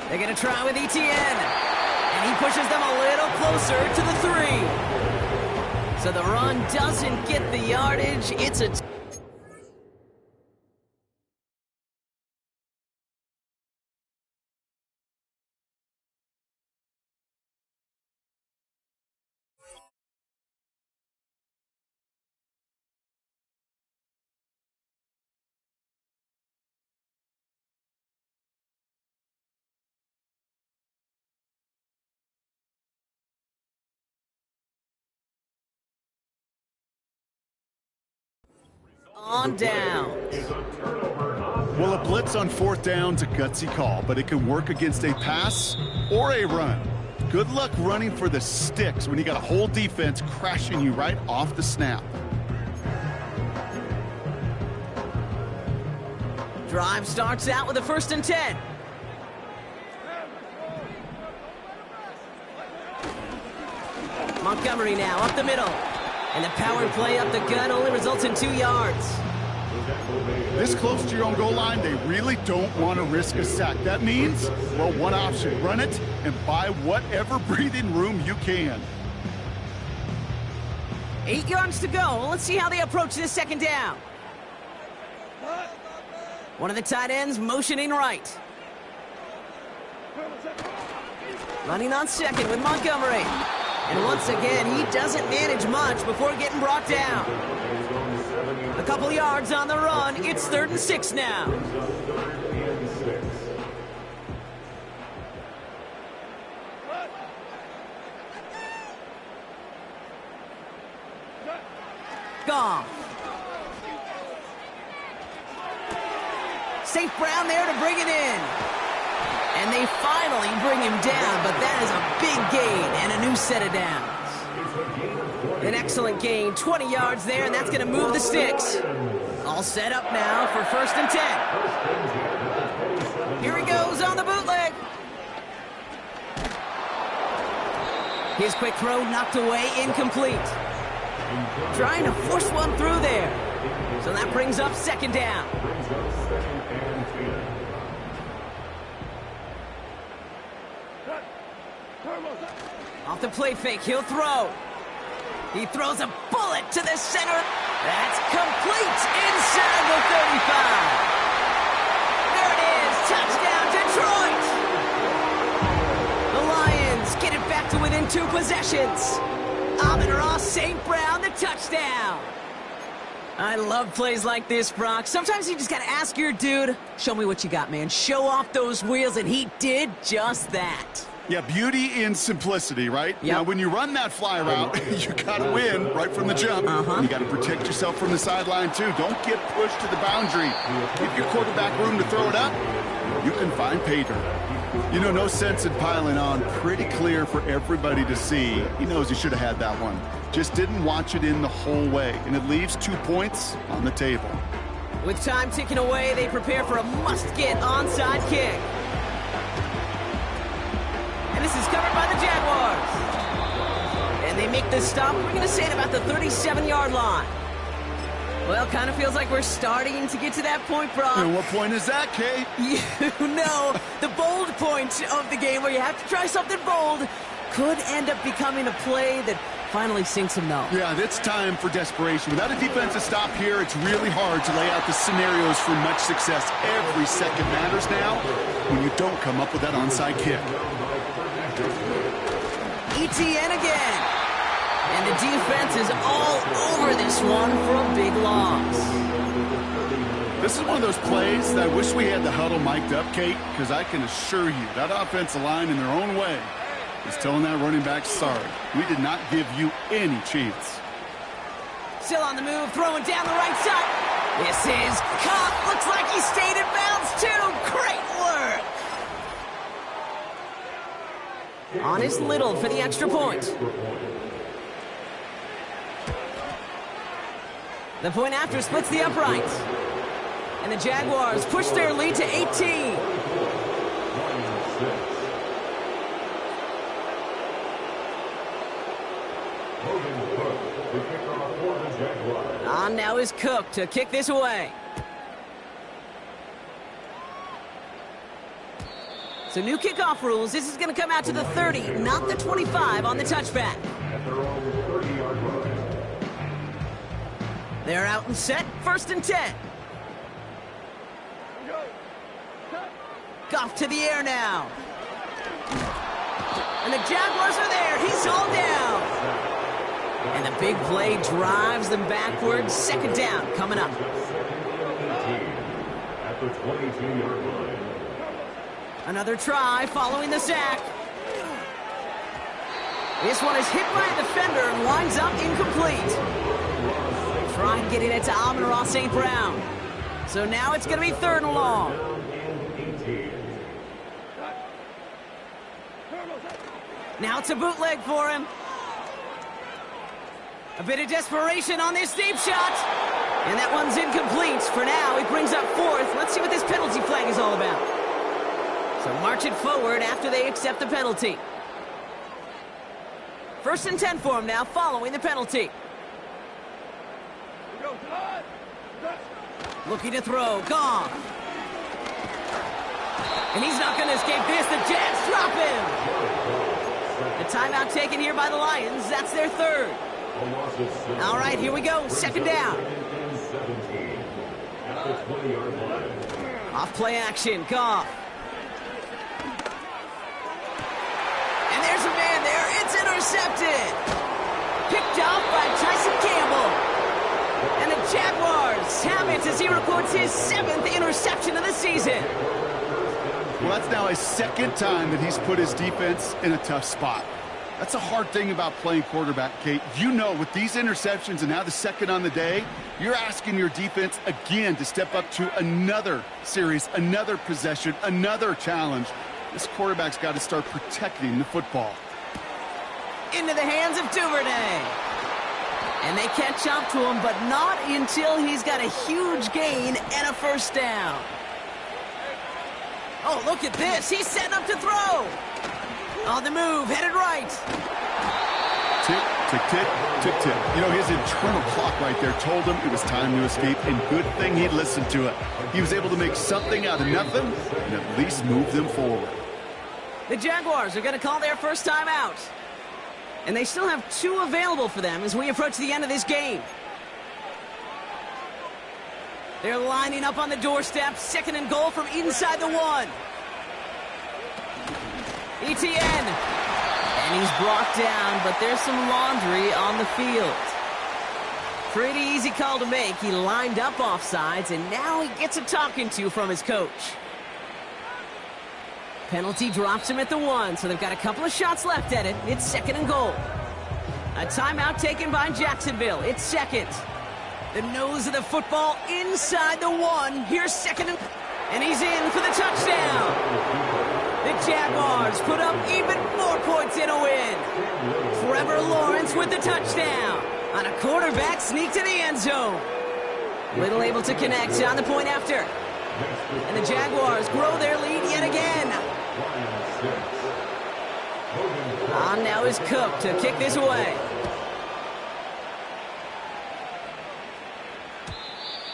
They're going to try with ETN. And he pushes them a little closer to the 3. So the run doesn't get the yardage. It's a... On down. Well, a blitz on fourth down's a gutsy call, but it can work against a pass or a run. Good luck running for the sticks when you got a whole defense crashing you right off the snap. Drive starts out with a 1st and 10. Montgomery now up the middle. And the power play up the gut only results in 2 yards. This close to your own goal line, they really don't want to risk a sack. That means, well, one option, run it and buy whatever breathing room you can. 8 yards to go. Let's see how they approach this 2nd down. One of the tight ends motioning right. Running on 2nd with Montgomery. And once again, he doesn't manage much before getting brought down. A couple yards on the run. It's 3rd and 6 now. Goff. St. Brown there to bring it in. And they finally bring him down, but that is a big gain and a new set of downs. An excellent gain, 20 yards there, and that's going to move the sticks. All set up now for 1st and 10. Here he goes on the bootleg. His quick throw knocked away, incomplete. Trying to force one through there. So that brings up 2nd down. Off the play fake, he'll throw. He throws a bullet to the center. That's complete inside the 35. There it is, touchdown Detroit. The Lions get it back to within 2 possessions. Amon-Ra St. Brown, the touchdown. I love plays like this, Brock. Sometimes you just got to ask your dude, show me what you got, man. Show off those wheels, and he did just that. Yeah, beauty in simplicity, right? Yep. Now, when you run that fly route, you got to win right from the jump. You got to protect yourself from the sideline, too. Don't get pushed to the boundary. Give your quarterback room to throw it up. You can find pay dirt. You know, no sense in piling on. Pretty clear for everybody to see. He knows he should have had that one. Just didn't watch it in the whole way. And it leaves 2 points on the table. With time ticking away, they prepare for a must-get onside kick. And this is covered by the Jaguars. And they make this stop. We're going to say at about the 37-yard line. Well, kind of feels like we're starting to get to that point, Brock. And what point is that, Kate? You know, the bold point of the game where you have to try something bold could end up becoming a play that finally sinks him, though. Yeah, it's time for desperation. Without a defensive stop here, it's really hard to lay out the scenarios for much success. Every second matters now when you don't come up with that onside kick. ETN again. And the defense is all over this one for a big loss. This is one of those plays that I wish we had the huddle mic'd up, Kate, because I can assure you that offensive line in their own way is telling that running back, sorry, we did not give you any chance. Still on the move, throwing down the right side. This is caught. Looks like he stayed in bounds, too. Great work. On his Little for the extra point. The point after splits the uprights. And the Jaguars push their lead to 18. On now is Cook to kick this away. So new kickoff rules. This is going to come out to the 30, not the 25 on the touchback. They're out and set. 1st and 10. Goff to the air now. And the Jaguars are there. He's all down. And the big play drives them backwards. 2nd down coming up. Another try following the sack. This one is hit by a defender and winds up incomplete. Trying getting it to Amon-Ra St. Brown. So now it's going to be 3rd and long. Now it's a bootleg for him. A bit of desperation on this deep shot. And that one's incomplete. For now, he brings up 4th. Let's see what this penalty flag is all about. So march it forward after they accept the penalty. 1st and 10 for him now, following the penalty. Looking to throw. Goff. And he's not going to escape this. The Jets drop him. The timeout taken here by the Lions. That's their 3rd. All right, here we go. 2nd down. Off play action. Goff. And there's a man there. It's intercepted. Picked off by Tyson Campbell. And the Jaguars have it as he records his 7th interception of the season. Well, that's now his 2nd time that he's put his defense in a tough spot. That's a hard thing about playing quarterback, Kate. You know, with these interceptions and now the 2nd on the day, you're asking your defense again to step up to another series, another possession, another challenge. This quarterback's got to start protecting the football. Into the hands of Duvernay. And they catch up to him, but not until he's got a huge gain and a 1st down. Oh, look at this. He's setting up to throw. On the move, headed right. Tick, tick, tick, tick, tick. You know, his internal clock right there told him it was time to escape, and good thing he listened to it. He was able to make something out of nothing and at least move them forward. The Jaguars are going to call their 1st time out. And they still have 2 available for them as we approach the end of this game. They're lining up on the doorstep. 2nd and goal from inside the 1. ETN. And he's brought down, but there's some laundry on the field. Pretty easy call to make. He lined up offsides, and now he gets a talking to from his coach. Penalty drops him at the 1, so they've got a couple of shots left at it. It's 2nd and goal. A timeout taken by Jacksonville. It's 2nd. The nose of the football inside the 1. Here's 2nd and he's in for the touchdown. The Jaguars put up even more points in a win. Trevor Lawrence with the touchdown on a quarterback sneak to the end zone. Little able to connect on the point after. And the Jaguars grow their lead yet again. On now is Cook to kick this away.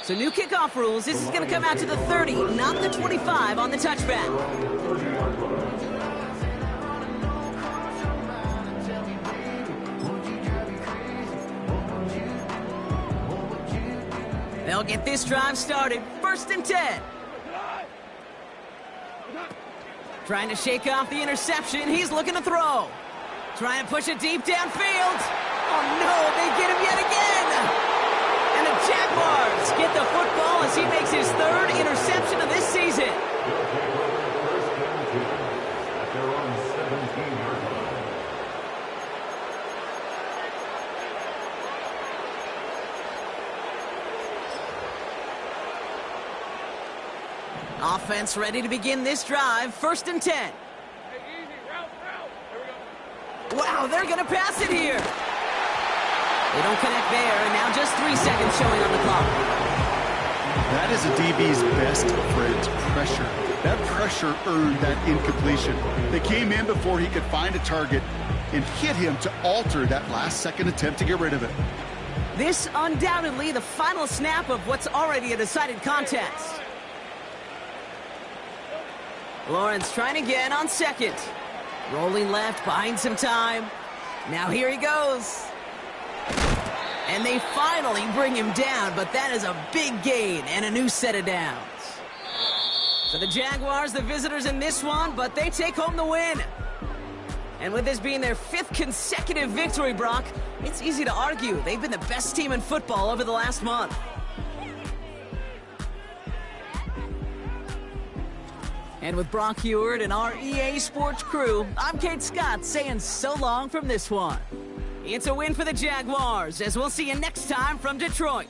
So new kickoff rules. This is going to come out to the 30, not the 25 on the touchback. They'll get this drive started. 1st and 10. Trying to shake off the interception. He's looking to throw. Trying to push it deep downfield. Oh, no, they get him yet again. And the Jaguars get the football as he makes his 3rd interception of this season. Offense ready to begin this drive. 1st and 10. Wow, they're going to pass it here. They don't connect there, and now just 3 seconds showing on the clock. That is a DB's best friend, pressure. That pressure earned that incompletion. They came in before he could find a target and hit him to alter that last-second attempt to get rid of it. This undoubtedly the final snap of what's already a decided contest. Lawrence trying again on 2nd. Rolling left, buying some time. Now here he goes. And they finally bring him down, but that is a big gain and a new set of downs. So the Jaguars, the visitors in this one, but they take home the win. And with this being their 5th consecutive victory, Brock, it's easy to argue they've been the best team in football over the last month. And with Brock Heward and our EA Sports crew, I'm Kate Scott saying so long from this one. It's a win for the Jaguars, as we'll see you next time from Detroit.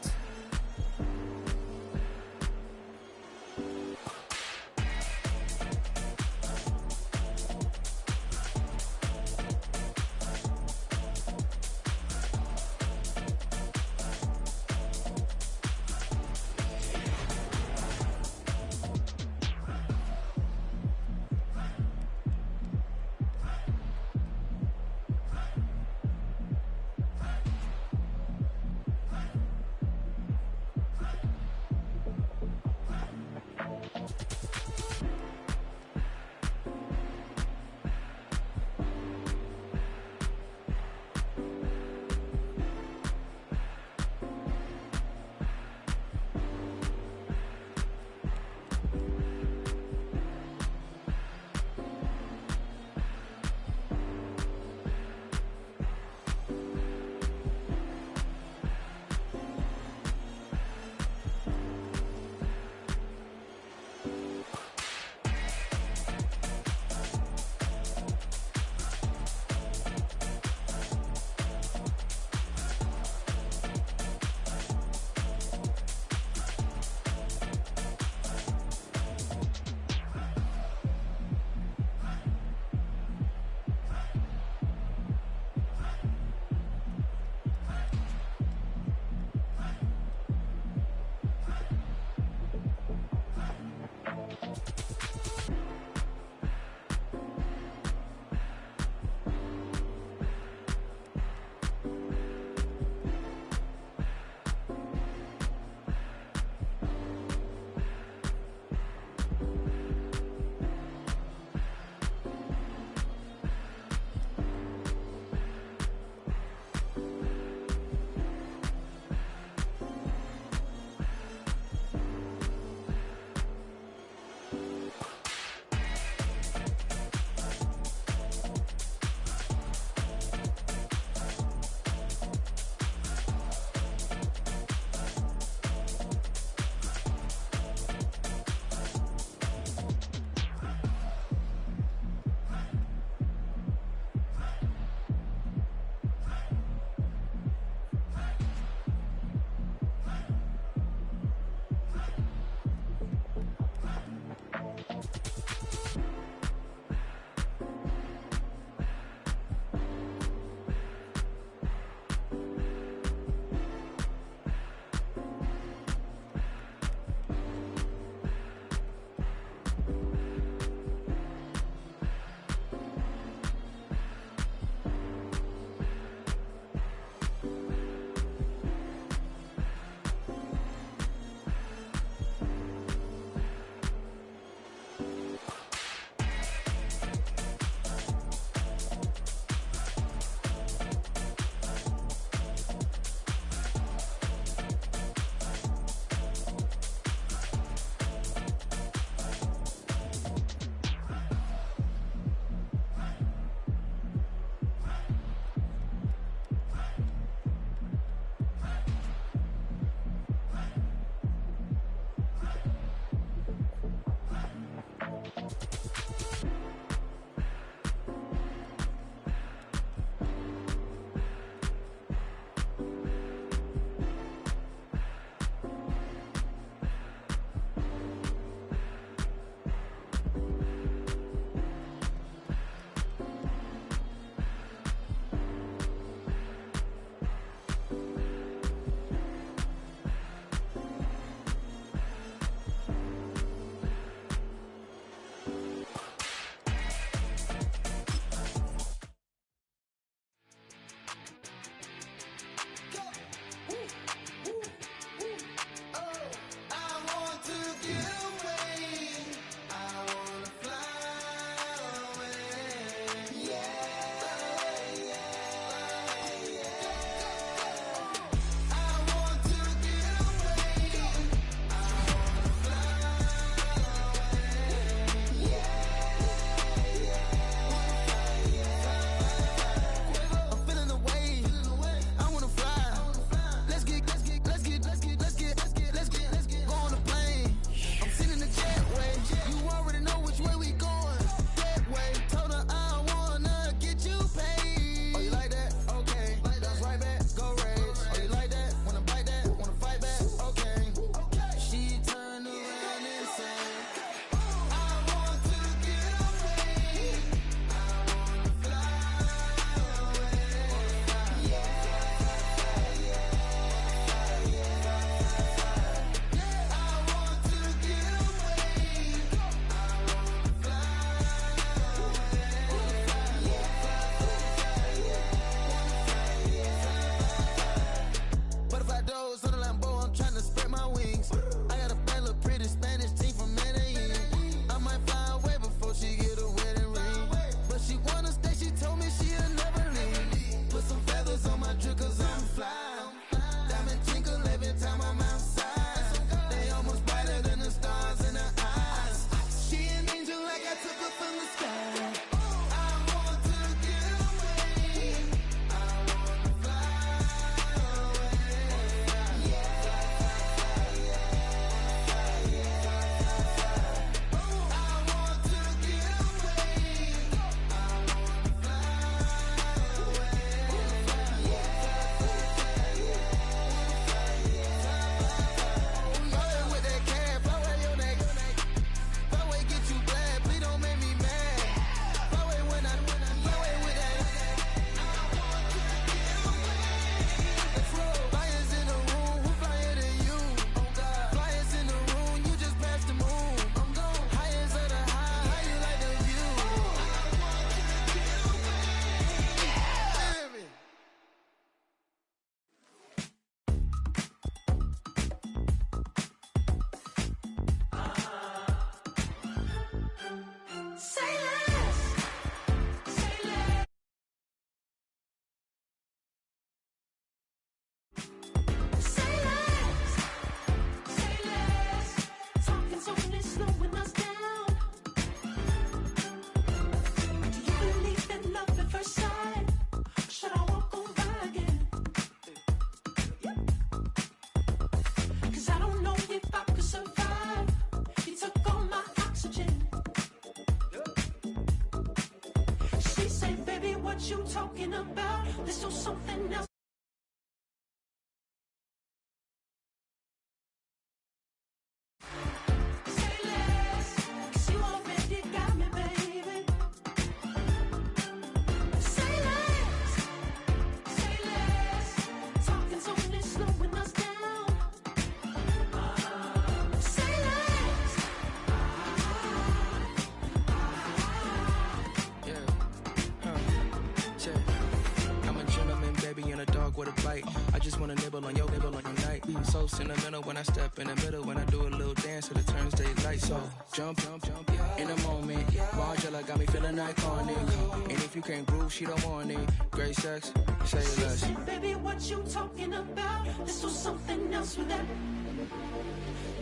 spread my wings. I got a bad little pretty Spanish team from Medellin. I might fly away before she get a wedding ring. But she wanna stay, she told me she'll never leave. Put some feathers on my drip cause I'm fly. Diamond tinkle every time I'm outside. They almost brighter than the stars in her eyes. She an angel like I took her from the sky. I want to get away. I want to fly away. Yeah. You talking about? This or something else. Say less, 'cause you already got me, baby. Say less, talking's only slowing us down. Say less. I'm a gentleman, baby, and a dog with a bite. I just wanna nibble on your night. So sentimental when I step in the middle, when I do a little dance till it turns daylight. So jump, in a moment. Margella got me feeling iconic. And if you can't groove, she don't want it. Great sex, say less. She said, baby, what you talking about? This was something else with that.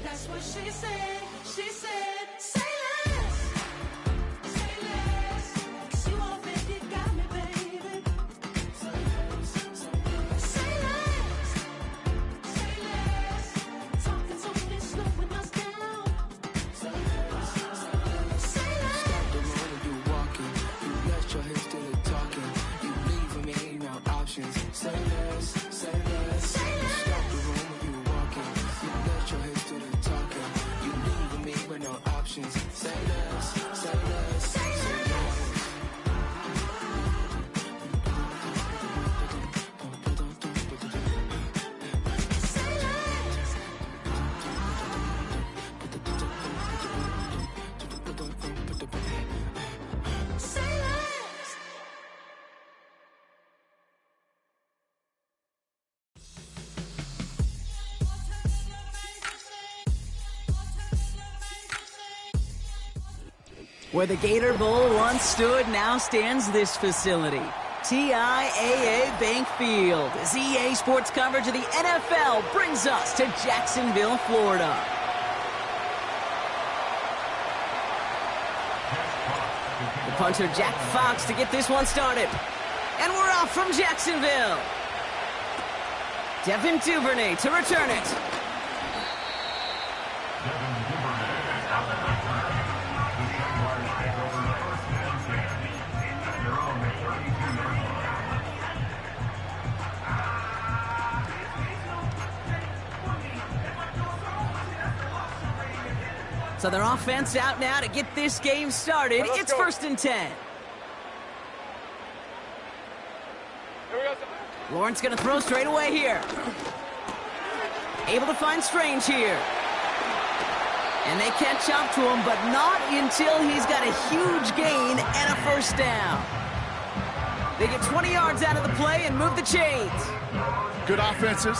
That's what she said. She said, say less. Say less, 'cause you already got me, baby. Say less, talking's only slowing us down. Say less. Stop the road when you walking. You let your hips do the talking. You leaving me no options. Say less. Stop the road when you walking. You let your hips do the talking. You leaving me with no options. Say less. Where the Gator Bowl once stood, now stands this facility. TIAA Bank Field, as EA Sports coverage of the NFL brings us to Jacksonville, Florida. The punter Jack Fox to get this one started. And we're off from Jacksonville. Devin Duvernay to return it. So their offense out now to get this game started. It's go. 1st and 10. Lawrence going to throw straight away here. Able to find Strange here. And they catch up to him, but not until he's got a huge gain and a first down. They get 20 yards out of the play and move the chains. Good offenses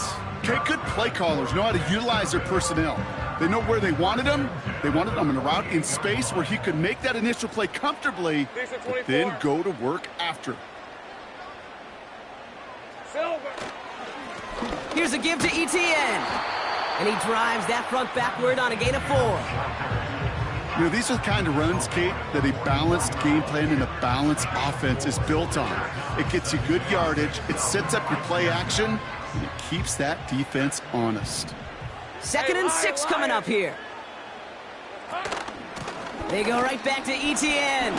Okay, good play callers know how to utilize their personnel. They know where they wanted him. They wanted him in a route in space where he could make that initial play comfortably, but then go to work after. Here's a give to ETN. And he drives that front backward on a gain of 4. You know, these are the kind of runs, Kate, that a balanced game plan and a balanced offense is built on. It gets you good yardage, it sets up your play action, and it keeps that defense honest. 2nd and 6 coming up here. They go right back to ETN.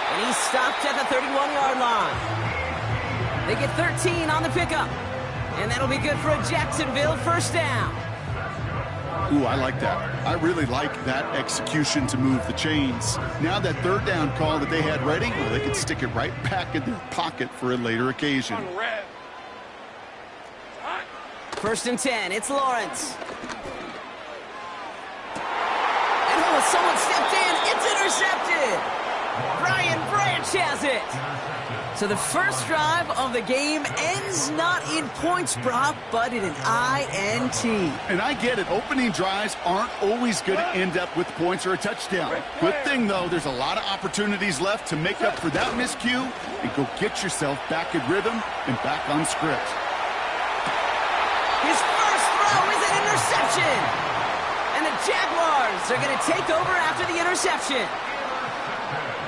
And he's stopped at the 31-yard line. They get 13 on the pickup. And that'll be good for a Jacksonville first down. Ooh, I like that. I really like that execution to move the chains. Now that 3rd down call that they had ready, well, they can stick it right back in their pocket for a later occasion. 1st and 10, it's Lawrence. And oh, someone stepped in, it's intercepted. Brian Branch has it. So the first drive of the game ends not in points, Brock, but in an INT. And I get it. Opening drives aren't always going to end up with points or a touchdown. Good thing, though, there's a lot of opportunities left to make up for that miscue and go get yourself back in rhythm and back on script. His first throw is an interception. And the Jaguars are going to take over after the interception.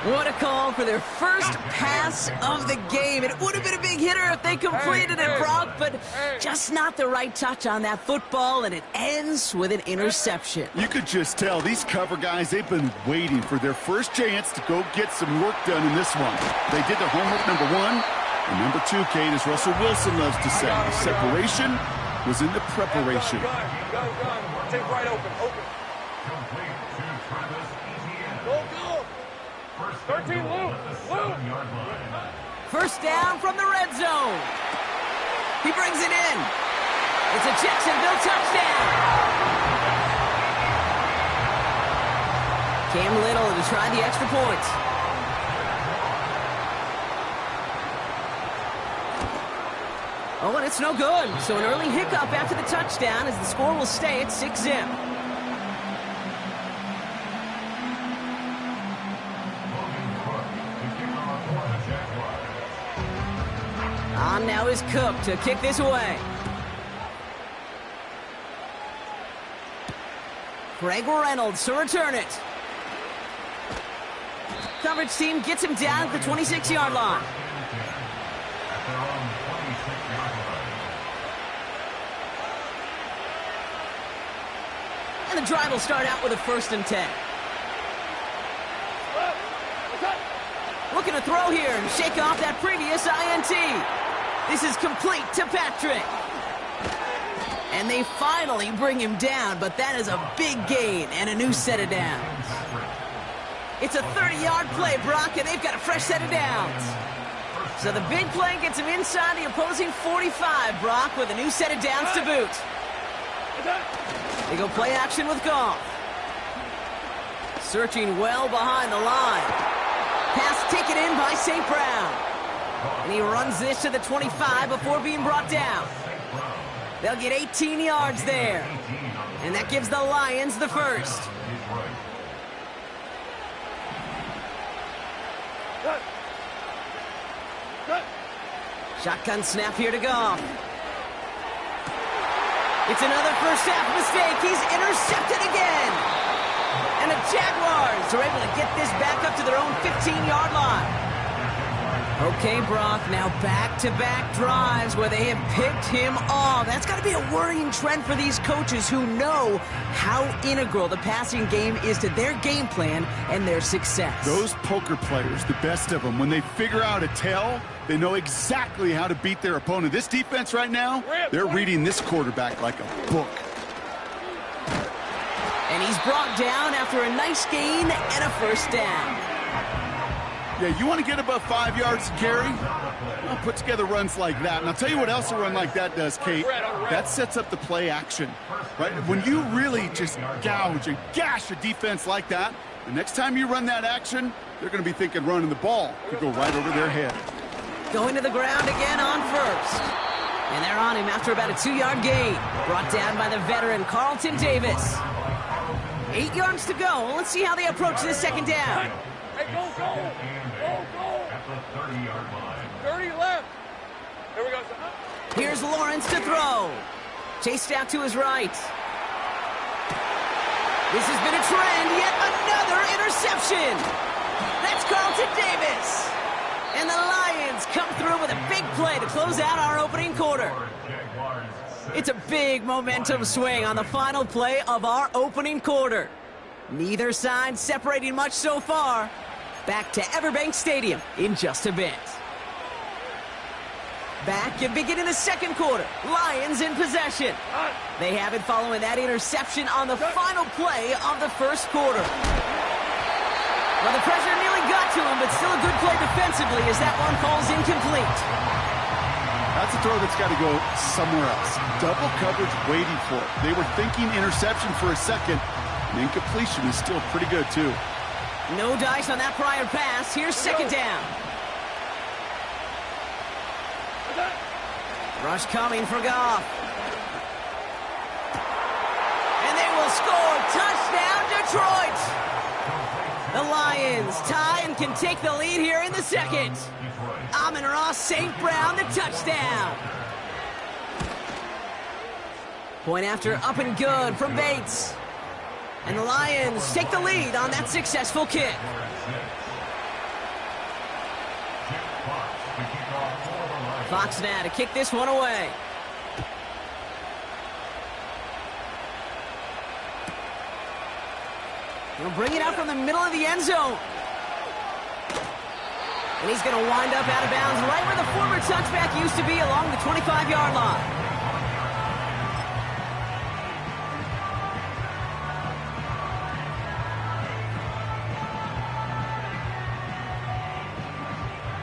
What a call for their first pass of the game. It would have been a big hitter if they completed it, Brock, but just not the right touch on that football, and it ends with an interception. You could just tell these cover guys, they've been waiting for their first chance to go get some work done in this one. They did their homework, number 1. And number 2, Kate, as Russell Wilson loves to say, separation was in the preparation. Take right open. Go. 13, Luke. First down from the red zone. He brings it in. It's a Jacksonville touchdown. Cam Little to try the extra points. Oh, and it's no good. So an early hiccup after the touchdown as the score will stay at 6-zip. On now is Cook to kick this away. Greg Reynolds to return it. Coverage team gets him down at the 26-yard line. And the drive will start out with a 1st and 10. Looking to throw here and shake off that previous INT. This is complete to Patrick. And they finally bring him down, but that is a big gain and a new set of downs. It's a 30-yard play, Brock, and they've got a fresh set of downs. So the big play gets him inside the opposing 45, Brock, with a new set of downs to boot. They go play action with Goff. Searching well behind the line. Pass taken in by St. Brown. And he runs this to the 25 before being brought down. They'll get 18 yards there. And that gives the Lions the first. Shotgun snap here to Goff. It's another first half mistake. He's intercepted again. And the Jaguars are able to get this back up to their own 15-yard line. Okay, Brock, now back-to-back drives where they have picked him off. That's got to be a worrying trend for these coaches who know how integral the passing game is to their game plan and their success. Those poker players, the best of them, when they figure out a tell, they know exactly how to beat their opponent. This defense right now, they're reading this quarterback like a book. And he's brought down after a nice gain and a first down. Yeah, you want to get above 5 yards to carry? Well, put together runs like that. And I'll tell you what else a run like that does, Kate. That sets up the play action, right? When you really just gouge and gash a defense like that, the next time you run that action, they're going to be thinking running the ball could go right over their head. Going to the ground again on first. And they're on him after about a 2-yard gain. Brought down by the veteran, Carlton Davis. 8 yards to go. Let's see how they approach this second down. Hey, go, go. Go, go. At the 30-yard line. 30 left. Here we go. Here's Lawrence to throw. Chased out to his right. This has been a trend. Yet another interception. That's Carlton Davis. And the Lions come through with a big play to close out our opening quarter. It's a big momentum swing on the final play of our opening quarter. Neither side separating much so far. Back to Everbank Stadium in just a bit. Back and beginning the second quarter. Lions in possession. They have it following that interception on the final play of the first quarter. Well, the pressure nearly got to him, but still a good play defensively as that one falls incomplete. That's a throw that's got to go somewhere else. Double coverage waiting for it. They were thinking interception for a second. And incompletion is still pretty good, too. No dice on that prior pass. Here's second down. Rush coming for Goff. And they will score. Touchdown, Detroit! The Lions tie and can take the lead here in the second. Amon-Ra St. Brown, the touchdown. Point after up and good from Bates. And the Lions take the lead on that successful kick. Fox now to kick this one away. He'll bring it out from the middle of the end zone. And he's going to wind up out of bounds right where the former touchback used to be along the 25-yard line.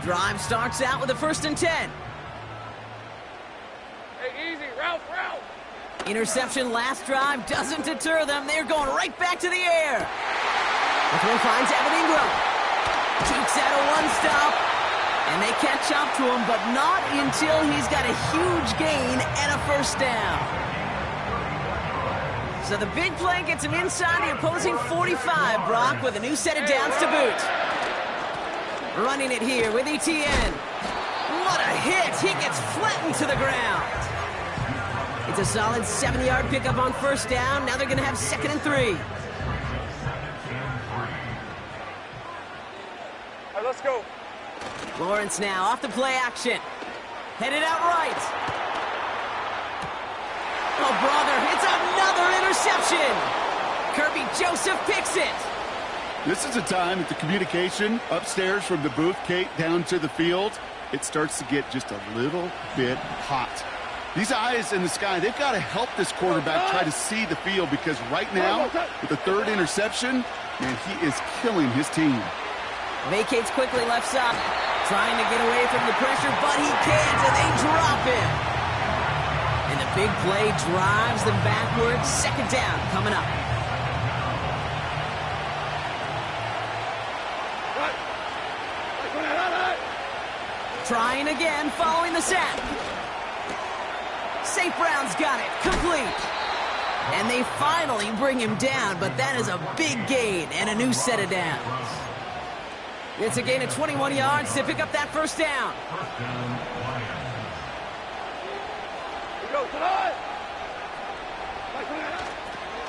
Drive starts out with a 1st and 10. Hey, easy. Ralph. Interception last drive doesn't deter them. They're going right back to the air. The throw finds Evan Ingram. Keeps out a one-stop. And they catch up to him, but not until he's got a huge gain and a first down. So the big play gets him inside the opposing 45, Brock, with a new set of downs to boot. Running it here with Etienne. What a hit! He gets flattened to the ground. It's a solid 7-yard pickup on first down. Now they're going to have 2nd and 3. All right, let's go. Lawrence now off the play action. Headed out right. Oh, brother, it's another interception. Kirby Joseph picks it. This is a time that the communication upstairs from the booth, Kate, down to the field, it starts to get just a little bit hot. These eyes in the sky, they've got to help this quarterback try to see the field because right now, with the 3rd interception, man, he is killing his team. Vacates quickly left side. Trying to get away from the pressure, but he can't, and they drop him. And the big play drives them backwards. 2nd down coming up. Trying again, following the sack. St. Brown's got it, complete. And they finally bring him down, but that is a big gain and a new set of downs. It's a gain of 21 yards to pick up that first down.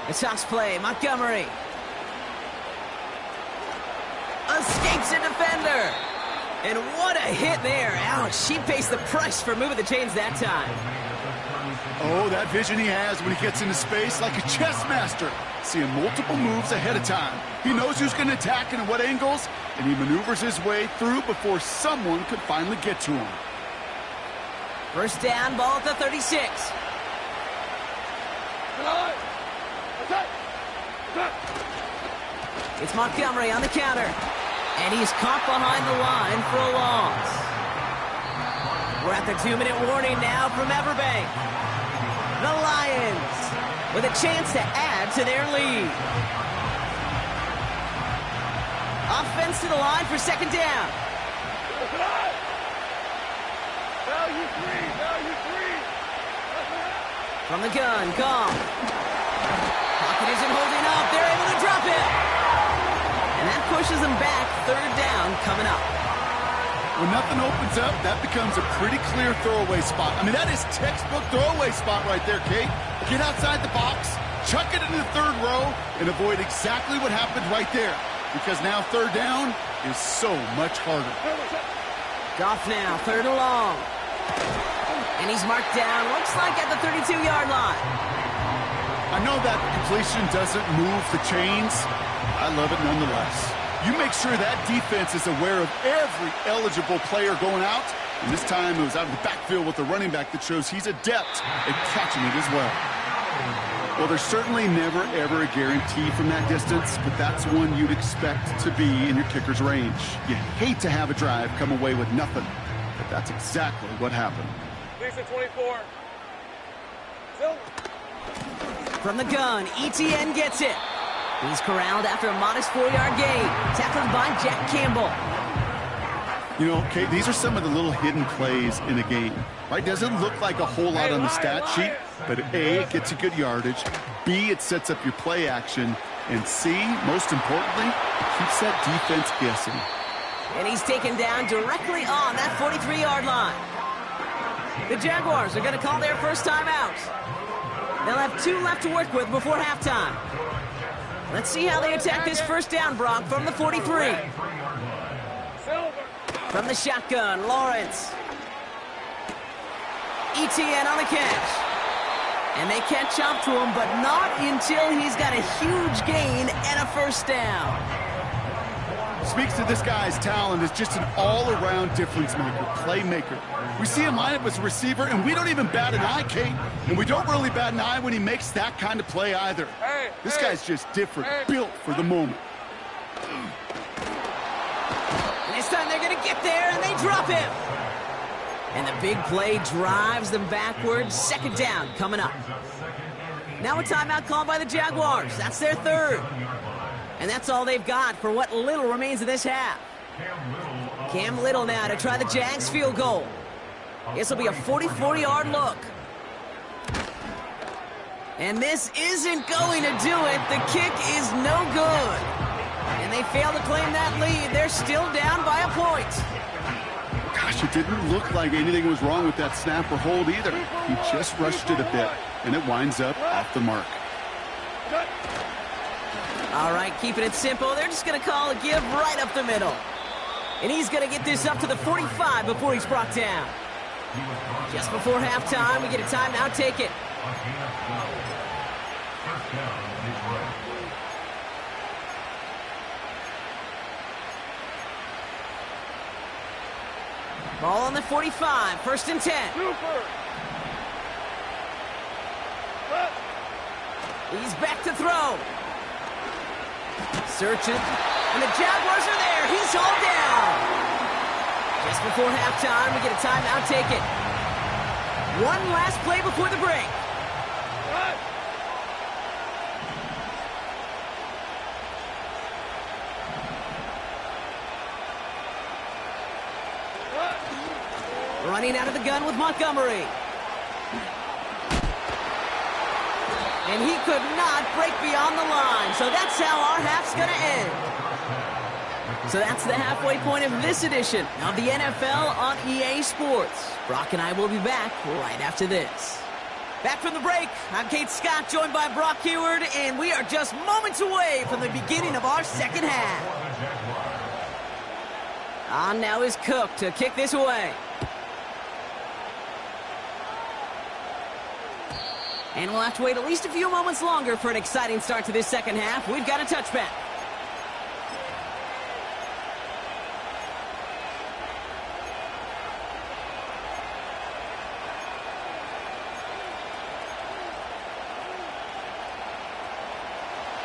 A toss play, Montgomery. Escapes a defender. And what a hit there. Ouch, she pays the price for moving the chains that time. Oh, that vision he has when he gets into space like a chess master. Seeing multiple moves ahead of time. He knows who's going to attack and at what angles, and he maneuvers his way through before someone could finally get to him. First down, ball at the 36. It's Montgomery on the counter. And he's caught behind the line for a loss. We're at the 2-minute warning now from Everbank. The Lions with a chance to add to their lead. Offense to the line for 2nd down. Value 3, value 3. From the gun, Goff. Pocket isn't holding up. They're able to drop it. And that pushes them back. Third down coming up. When nothing opens up, that becomes a pretty clear throwaway spot. I mean, that is textbook throwaway spot right there, Kate. Get outside the box, chuck it into the third row, and avoid exactly what happened right there. Because now third down is so much harder. Goff now, third and long. And he's marked down, looks like at the 32-yard line. I know that completion doesn't move the chains. I love it nonetheless. You make sure that defense is aware of every eligible player going out. And this time it was out of the backfield with the running back that shows he's adept at catching it as well. Well, there's certainly never, ever a guarantee from that distance, but that's one you'd expect to be in your kicker's range. You hate to have a drive come away with nothing, but that's exactly what happened. Lisa 24. From the gun, ETN gets it. He's corralled after a modest 4-yard gain. Tackled by Jack Campbell. You know, Kate, these are some of the little hidden plays in a game, right? Doesn't look like a whole lot on the stat sheet, but A, it gets you good yardage, B, it sets up your play action, and C, most importantly, it keeps that defense guessing. And he's taken down directly on that 43-yard line. The Jaguars are going to call their first time out. They'll have 2 left to work with before halftime. Let's see how they attack this first down, Brock, from the 43. From the shotgun, Lawrence. ETN on the catch. And they catch up to him, but not until he's got a huge gain and a first down. Speaks to this guy's talent as just an all-around difference maker, playmaker. We see him line up as a receiver, and we don't even bat an eye, Kate. And we don't really bat an eye when he makes that kind of play either. This guy's just different, built for the moment. And this time they're going to get there, and they drop him. And the big play drives them backwards. Second down coming up. Now a timeout called by the Jaguars. That's their third. And that's all they've got for what little remains of this half. Cam Little now to try the Jags field goal. This will be a 44-yard look. And this isn't going to do it. The kick is no good. And they fail to claim that lead. They're still down by a point. Gosh, it didn't look like anything was wrong with that snap or hold either. He just rushed it a bit, and it winds up off the mark. All right, keeping it simple. They're just going to call a give right up the middle. And he's going to get this up to the 45 before he's brought down. Just before halftime, we get a timeout. Take it. Ball on the 45, first and 10. He's back to throw. Searching, and the Jaguars are there. He's hauled down. Just before halftime, we get a timeout. Take it. One last play before the break. Running out of the gun with Montgomery. And he could not break beyond the line. So that's how our half's going to end. So that's the halfway point of this edition of the NFL on EA Sports. Brock and I will be back right after this. Back from the break, I'm Kate Scott, joined by Brock Heward, and we are just moments away from the beginning of our second half. On now is Cook to kick this away. And we'll have to wait at least a few moments longer for an exciting start to this second half. We've got a touchback.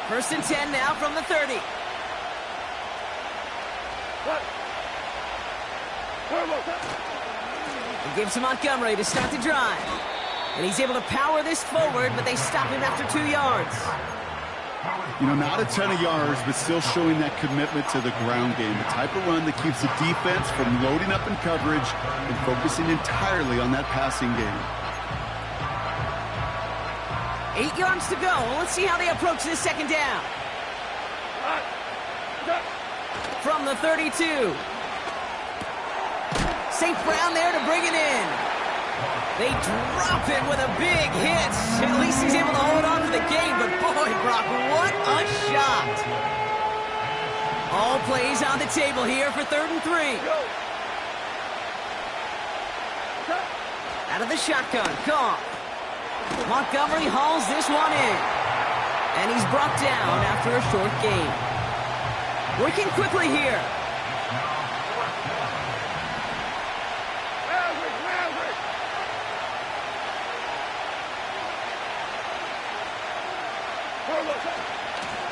First and 10 now from the 30. He gives to Montgomery to start the drive. And he's able to power this forward, but they stop him after 2 yards. You know, not a ton of yards, but still showing that commitment to the ground game. The type of run that keeps the defense from loading up in coverage and focusing entirely on that passing game. 8 yards to go. Let's see how they approach this second down. From the 32. St. Brown there to bring it in. They drop him with a big hit. At least he's able to hold on to the game, but boy, Brock, what a shot. All plays on the table here for 3rd and 3. Out of the shotgun, Goff. Montgomery hauls this one in. And he's brought down after a short gain. Working quickly here.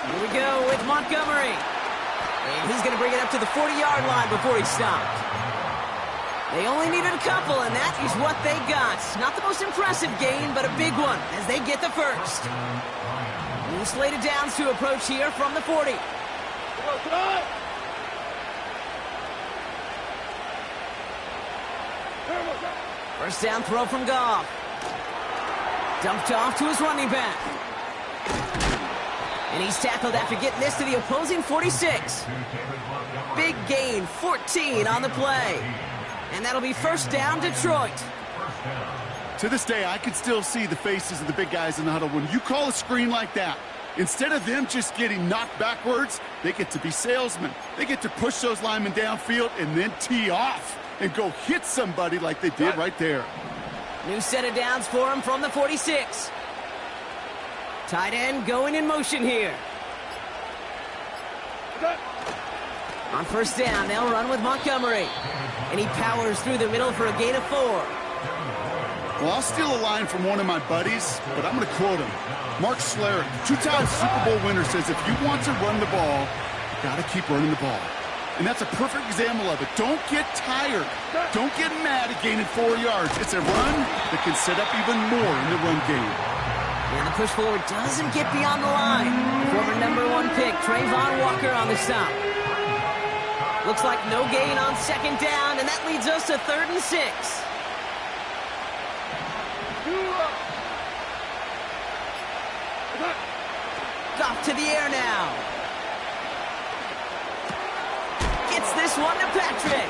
Here we go with Montgomery. And he's going to bring it up to the 40-yard line before he stopped. They only needed a couple, and that is what they got. Not the most impressive gain, but a big one as they get the first. New slated downs to approach here from the 40. First down throw from Goff. Dumped off to his running back. And he's tackled after getting this to the opposing 46. Big gain, 14 on the play. And that'll be first down, Detroit. To this day, I can still see the faces of the big guys in the huddle. When you call a screen like that, instead of them just getting knocked backwards, they get to be salesmen. They get to push those linemen downfield and then tee off and go hit somebody like they did right there. New set of downs for him from the 46. Tight end going in motion here. On first down, they'll run with Montgomery. And he powers through the middle for a gain of 4. Well, I'll steal a line from one of my buddies, but I'm going to quote him. Mark Schlereth, 2-time Super Bowl winner, says if you want to run the ball, you got to keep running the ball. And that's a perfect example of it. Don't get tired. Don't get mad at gaining 4 yards. It's a run that can set up even more in the run game. And the push forward doesn't get beyond the line. Former #1 pick, Trayvon Walker on the stop. Looks like no gain on second down, and that leads us to 3rd and 6. Off to the air now. Gets this one to Patrick.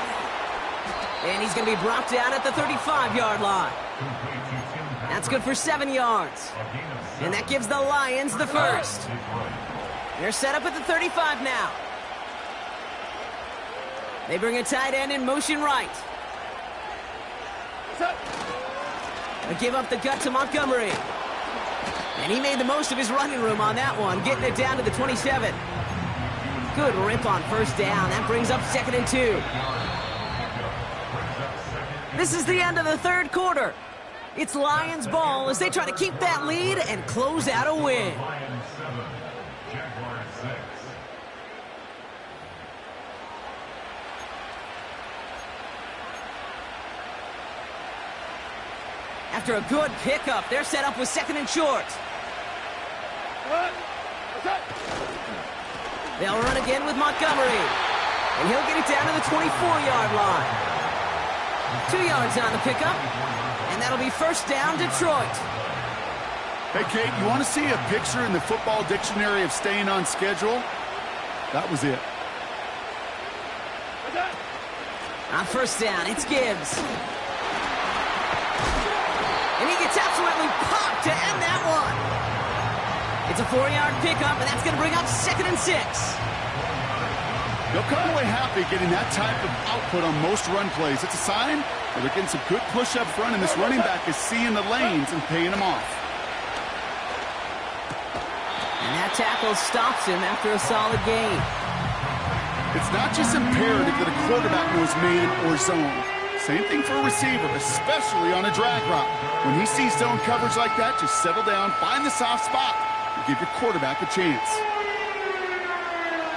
And he's going to be brought down at the 35-yard line. That's good for 7 yards. And that gives the Lions the first. They're set up at the 35 now. They bring a tight end in motion right. They give up the gut to Montgomery. And he made the most of his running room on that one, getting it down to the 27. Good rip on first down. That brings up 2nd and 2. This is the end of the 3rd quarter. It's Lions ball as they try to keep that lead and close out a win. After a good pickup, they're set up with 2nd and short. They'll run again with Montgomery. And he'll get it down to the 24-yard line. 2 yards on the pickup. And that'll be first down, Detroit. Hey, Kate, you want to see a picture in the football dictionary of staying on schedule? That was it. On first down, it's Gibbs. And he gets absolutely popped to end that one. It's a 4-yard pickup, and that's going to bring up 2nd and 6. They'll come away happy getting that type of output on most run plays. It's a sign that they're getting some good push up front, and this running back is seeing the lanes and paying them off. And that tackle stops him after a solid gain. It's not just imperative that a quarterback knows man or zone. Same thing for a receiver, especially on a drag route. When he sees zone coverage like that, just settle down, find the soft spot, and give your quarterback a chance.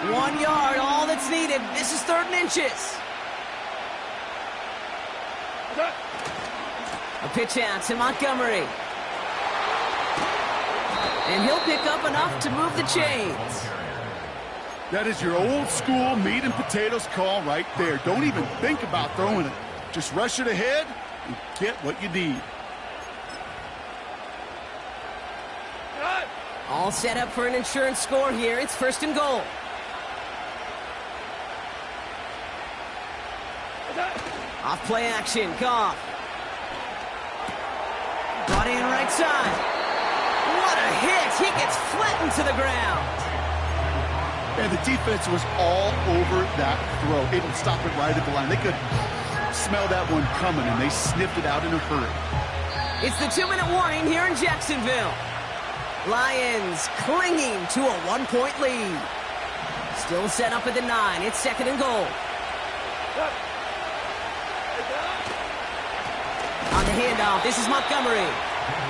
1 yard, all that's needed. This is 3rd and inches. A pitch out to Montgomery. And he'll pick up enough to move the chains. That is your old school meat and potatoes call right there. Don't even think about throwing it. Just rush it ahead and get what you need. All set up for an insurance score here. It's 1st and goal. Off play action. Goff. Brought in right side. What a hit. He gets flattened to the ground. And the defense was all over that throw. It would stop it right at the line. They could smell that one coming, and they sniffed it out in a hurry. It's the 2-minute warning here in Jacksonville. Lions clinging to a 1-point lead. Still set up at the 9. It's 2nd and goal. On the handoff, this is Montgomery.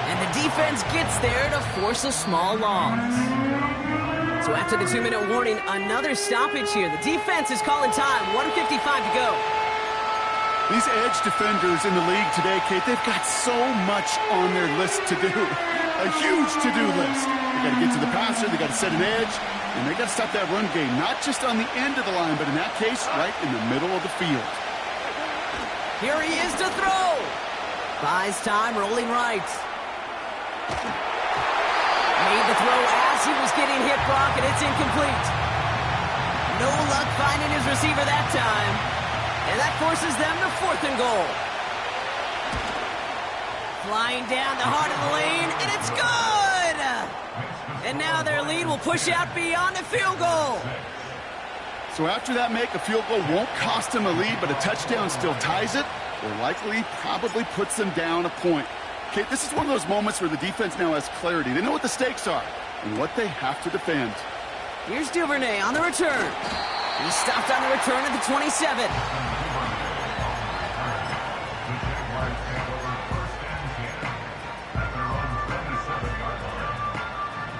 And the defense gets there to force a small loss. So after the 2-minute warning, another stoppage here. The defense is calling time. 1:55 to go. These edge defenders in the league today, Kate, they've got so much on their list to do. A huge to-do list. They got to get to the passer, they got to set an edge, and they got to stop that run game, not just on the end of the line, but in that case, right in the middle of the field. Here he is to throw. Buys time, rolling right. Made the throw as he was getting hit, Brock, and it's incomplete. No luck finding his receiver that time. And that forces them to 4th and goal. Flying down the heart of the lane, and it's good! And now their lead will push out beyond the field goal. So after that make, a field goal won't cost them a lead, but a touchdown still ties it, or likely probably puts them down a point. Kate, this is one of those moments where the defense now has clarity. They know what the stakes are and what they have to defend. Here's Duvernay on the return. He stopped on the return at the 27.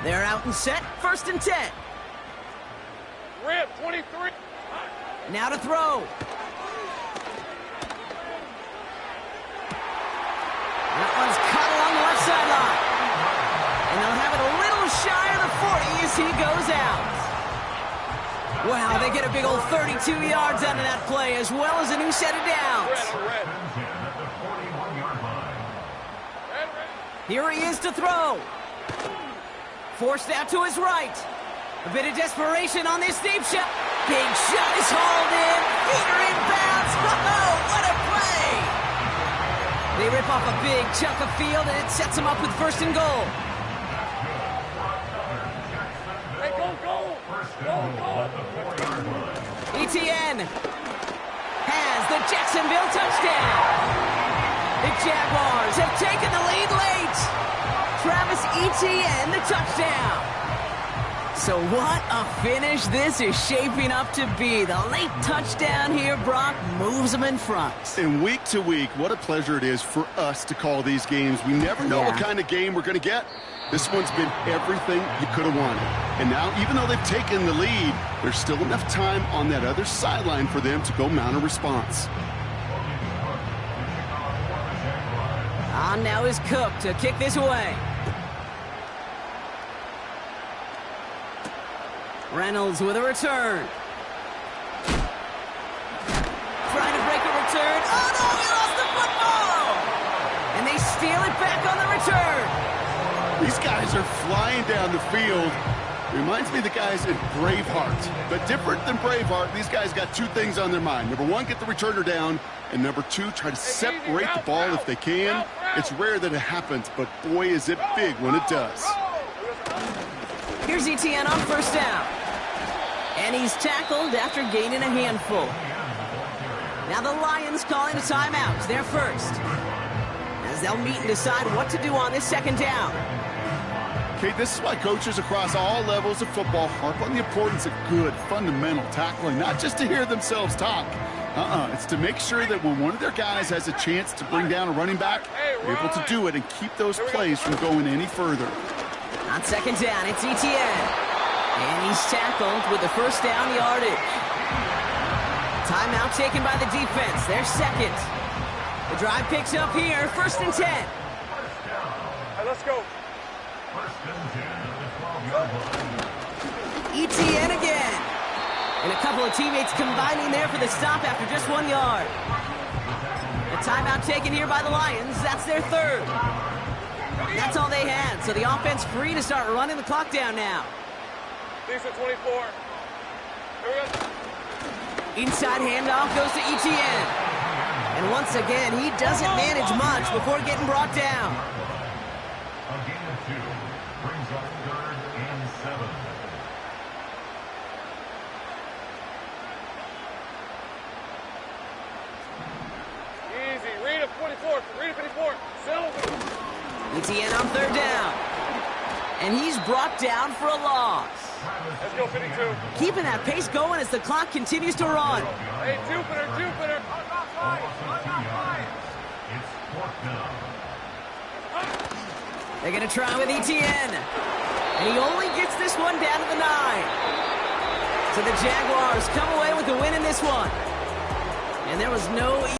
They're out and set. 1st and 10. Rip, 23. Now to throw. That one's cut along the left sideline. And they'll have it a little shy of the 40 as he goes out. Wow, they get a big old 32 yards out of that play, as well as a new set of downs. Here he is to throw. Forced out to his right. A bit of desperation on this deep shot. Big shot is hauled in. Feet are inbounds. Oh, what a play! They rip off a big chunk of field, and it sets them up with 1st and goal. Hey, go, go! Go, go! ETN has the Jacksonville touchdown. The Jaguars have taken the lead late. Travis Etienne, the touchdown. So what a finish this is shaping up to be. The late touchdown here, Brock, moves them in front. And week to week, what a pleasure it is for us to call these games. We never know what kind of game we're going to get. This one's been everything you could have wanted. And now, even though they've taken the lead, there's still enough time on that other sideline for them to go mount a response. On now is Cook to kick this away. Reynolds with a return. Trying to break a return. Oh, no, he lost the football! And they steal it back on the return. These guys are flying down the field. Reminds me of the guys in Braveheart. But different than Braveheart, these guys got 2 things on their mind. Number 1, get the returner down. And number 2, try to separate the ball if they can. It's rare that it happens, but boy, is it big when it does. Here's Etienne on 1st down. And he's tackled after gaining a handful. Now the Lions calling a timeout. They're first. As they'll meet and decide what to do on this 2nd down. Okay, this is why coaches across all levels of football harp on the importance of good, fundamental tackling, not just to hear themselves talk. It's to make sure that when one of their guys has a chance to bring down a running back, they're able to do it and keep those plays from going any further. On 2nd down, it's Etienne. And he's tackled with the 1st down yardage. Timeout taken by the defense. They're second. The drive picks up here. 1st and 10. Hey, let's go. Etienne again. And a couple of teammates combining there for the stop after just 1 yard. A timeout taken here by the Lions. That's their 3rd. That's all they had, so the offense free to start running the clock down now. Decent 24. Here we go. Inside handoff goes to Etienne. And once again, he doesn't manage much before getting brought down. A gain of 2 brings up 3rd and 7. Easy. Read a 24. Read a 54. Settle. Etienne on 3rd down. And he's brought down for a loss. Let's go, 52. Keeping that pace going as the clock continues to run. Hey, Jupiter. It's 4th down. They're going to try with Etienne. And he only gets this one down to the 9. So the Jaguars come away with the win in this one. And there was no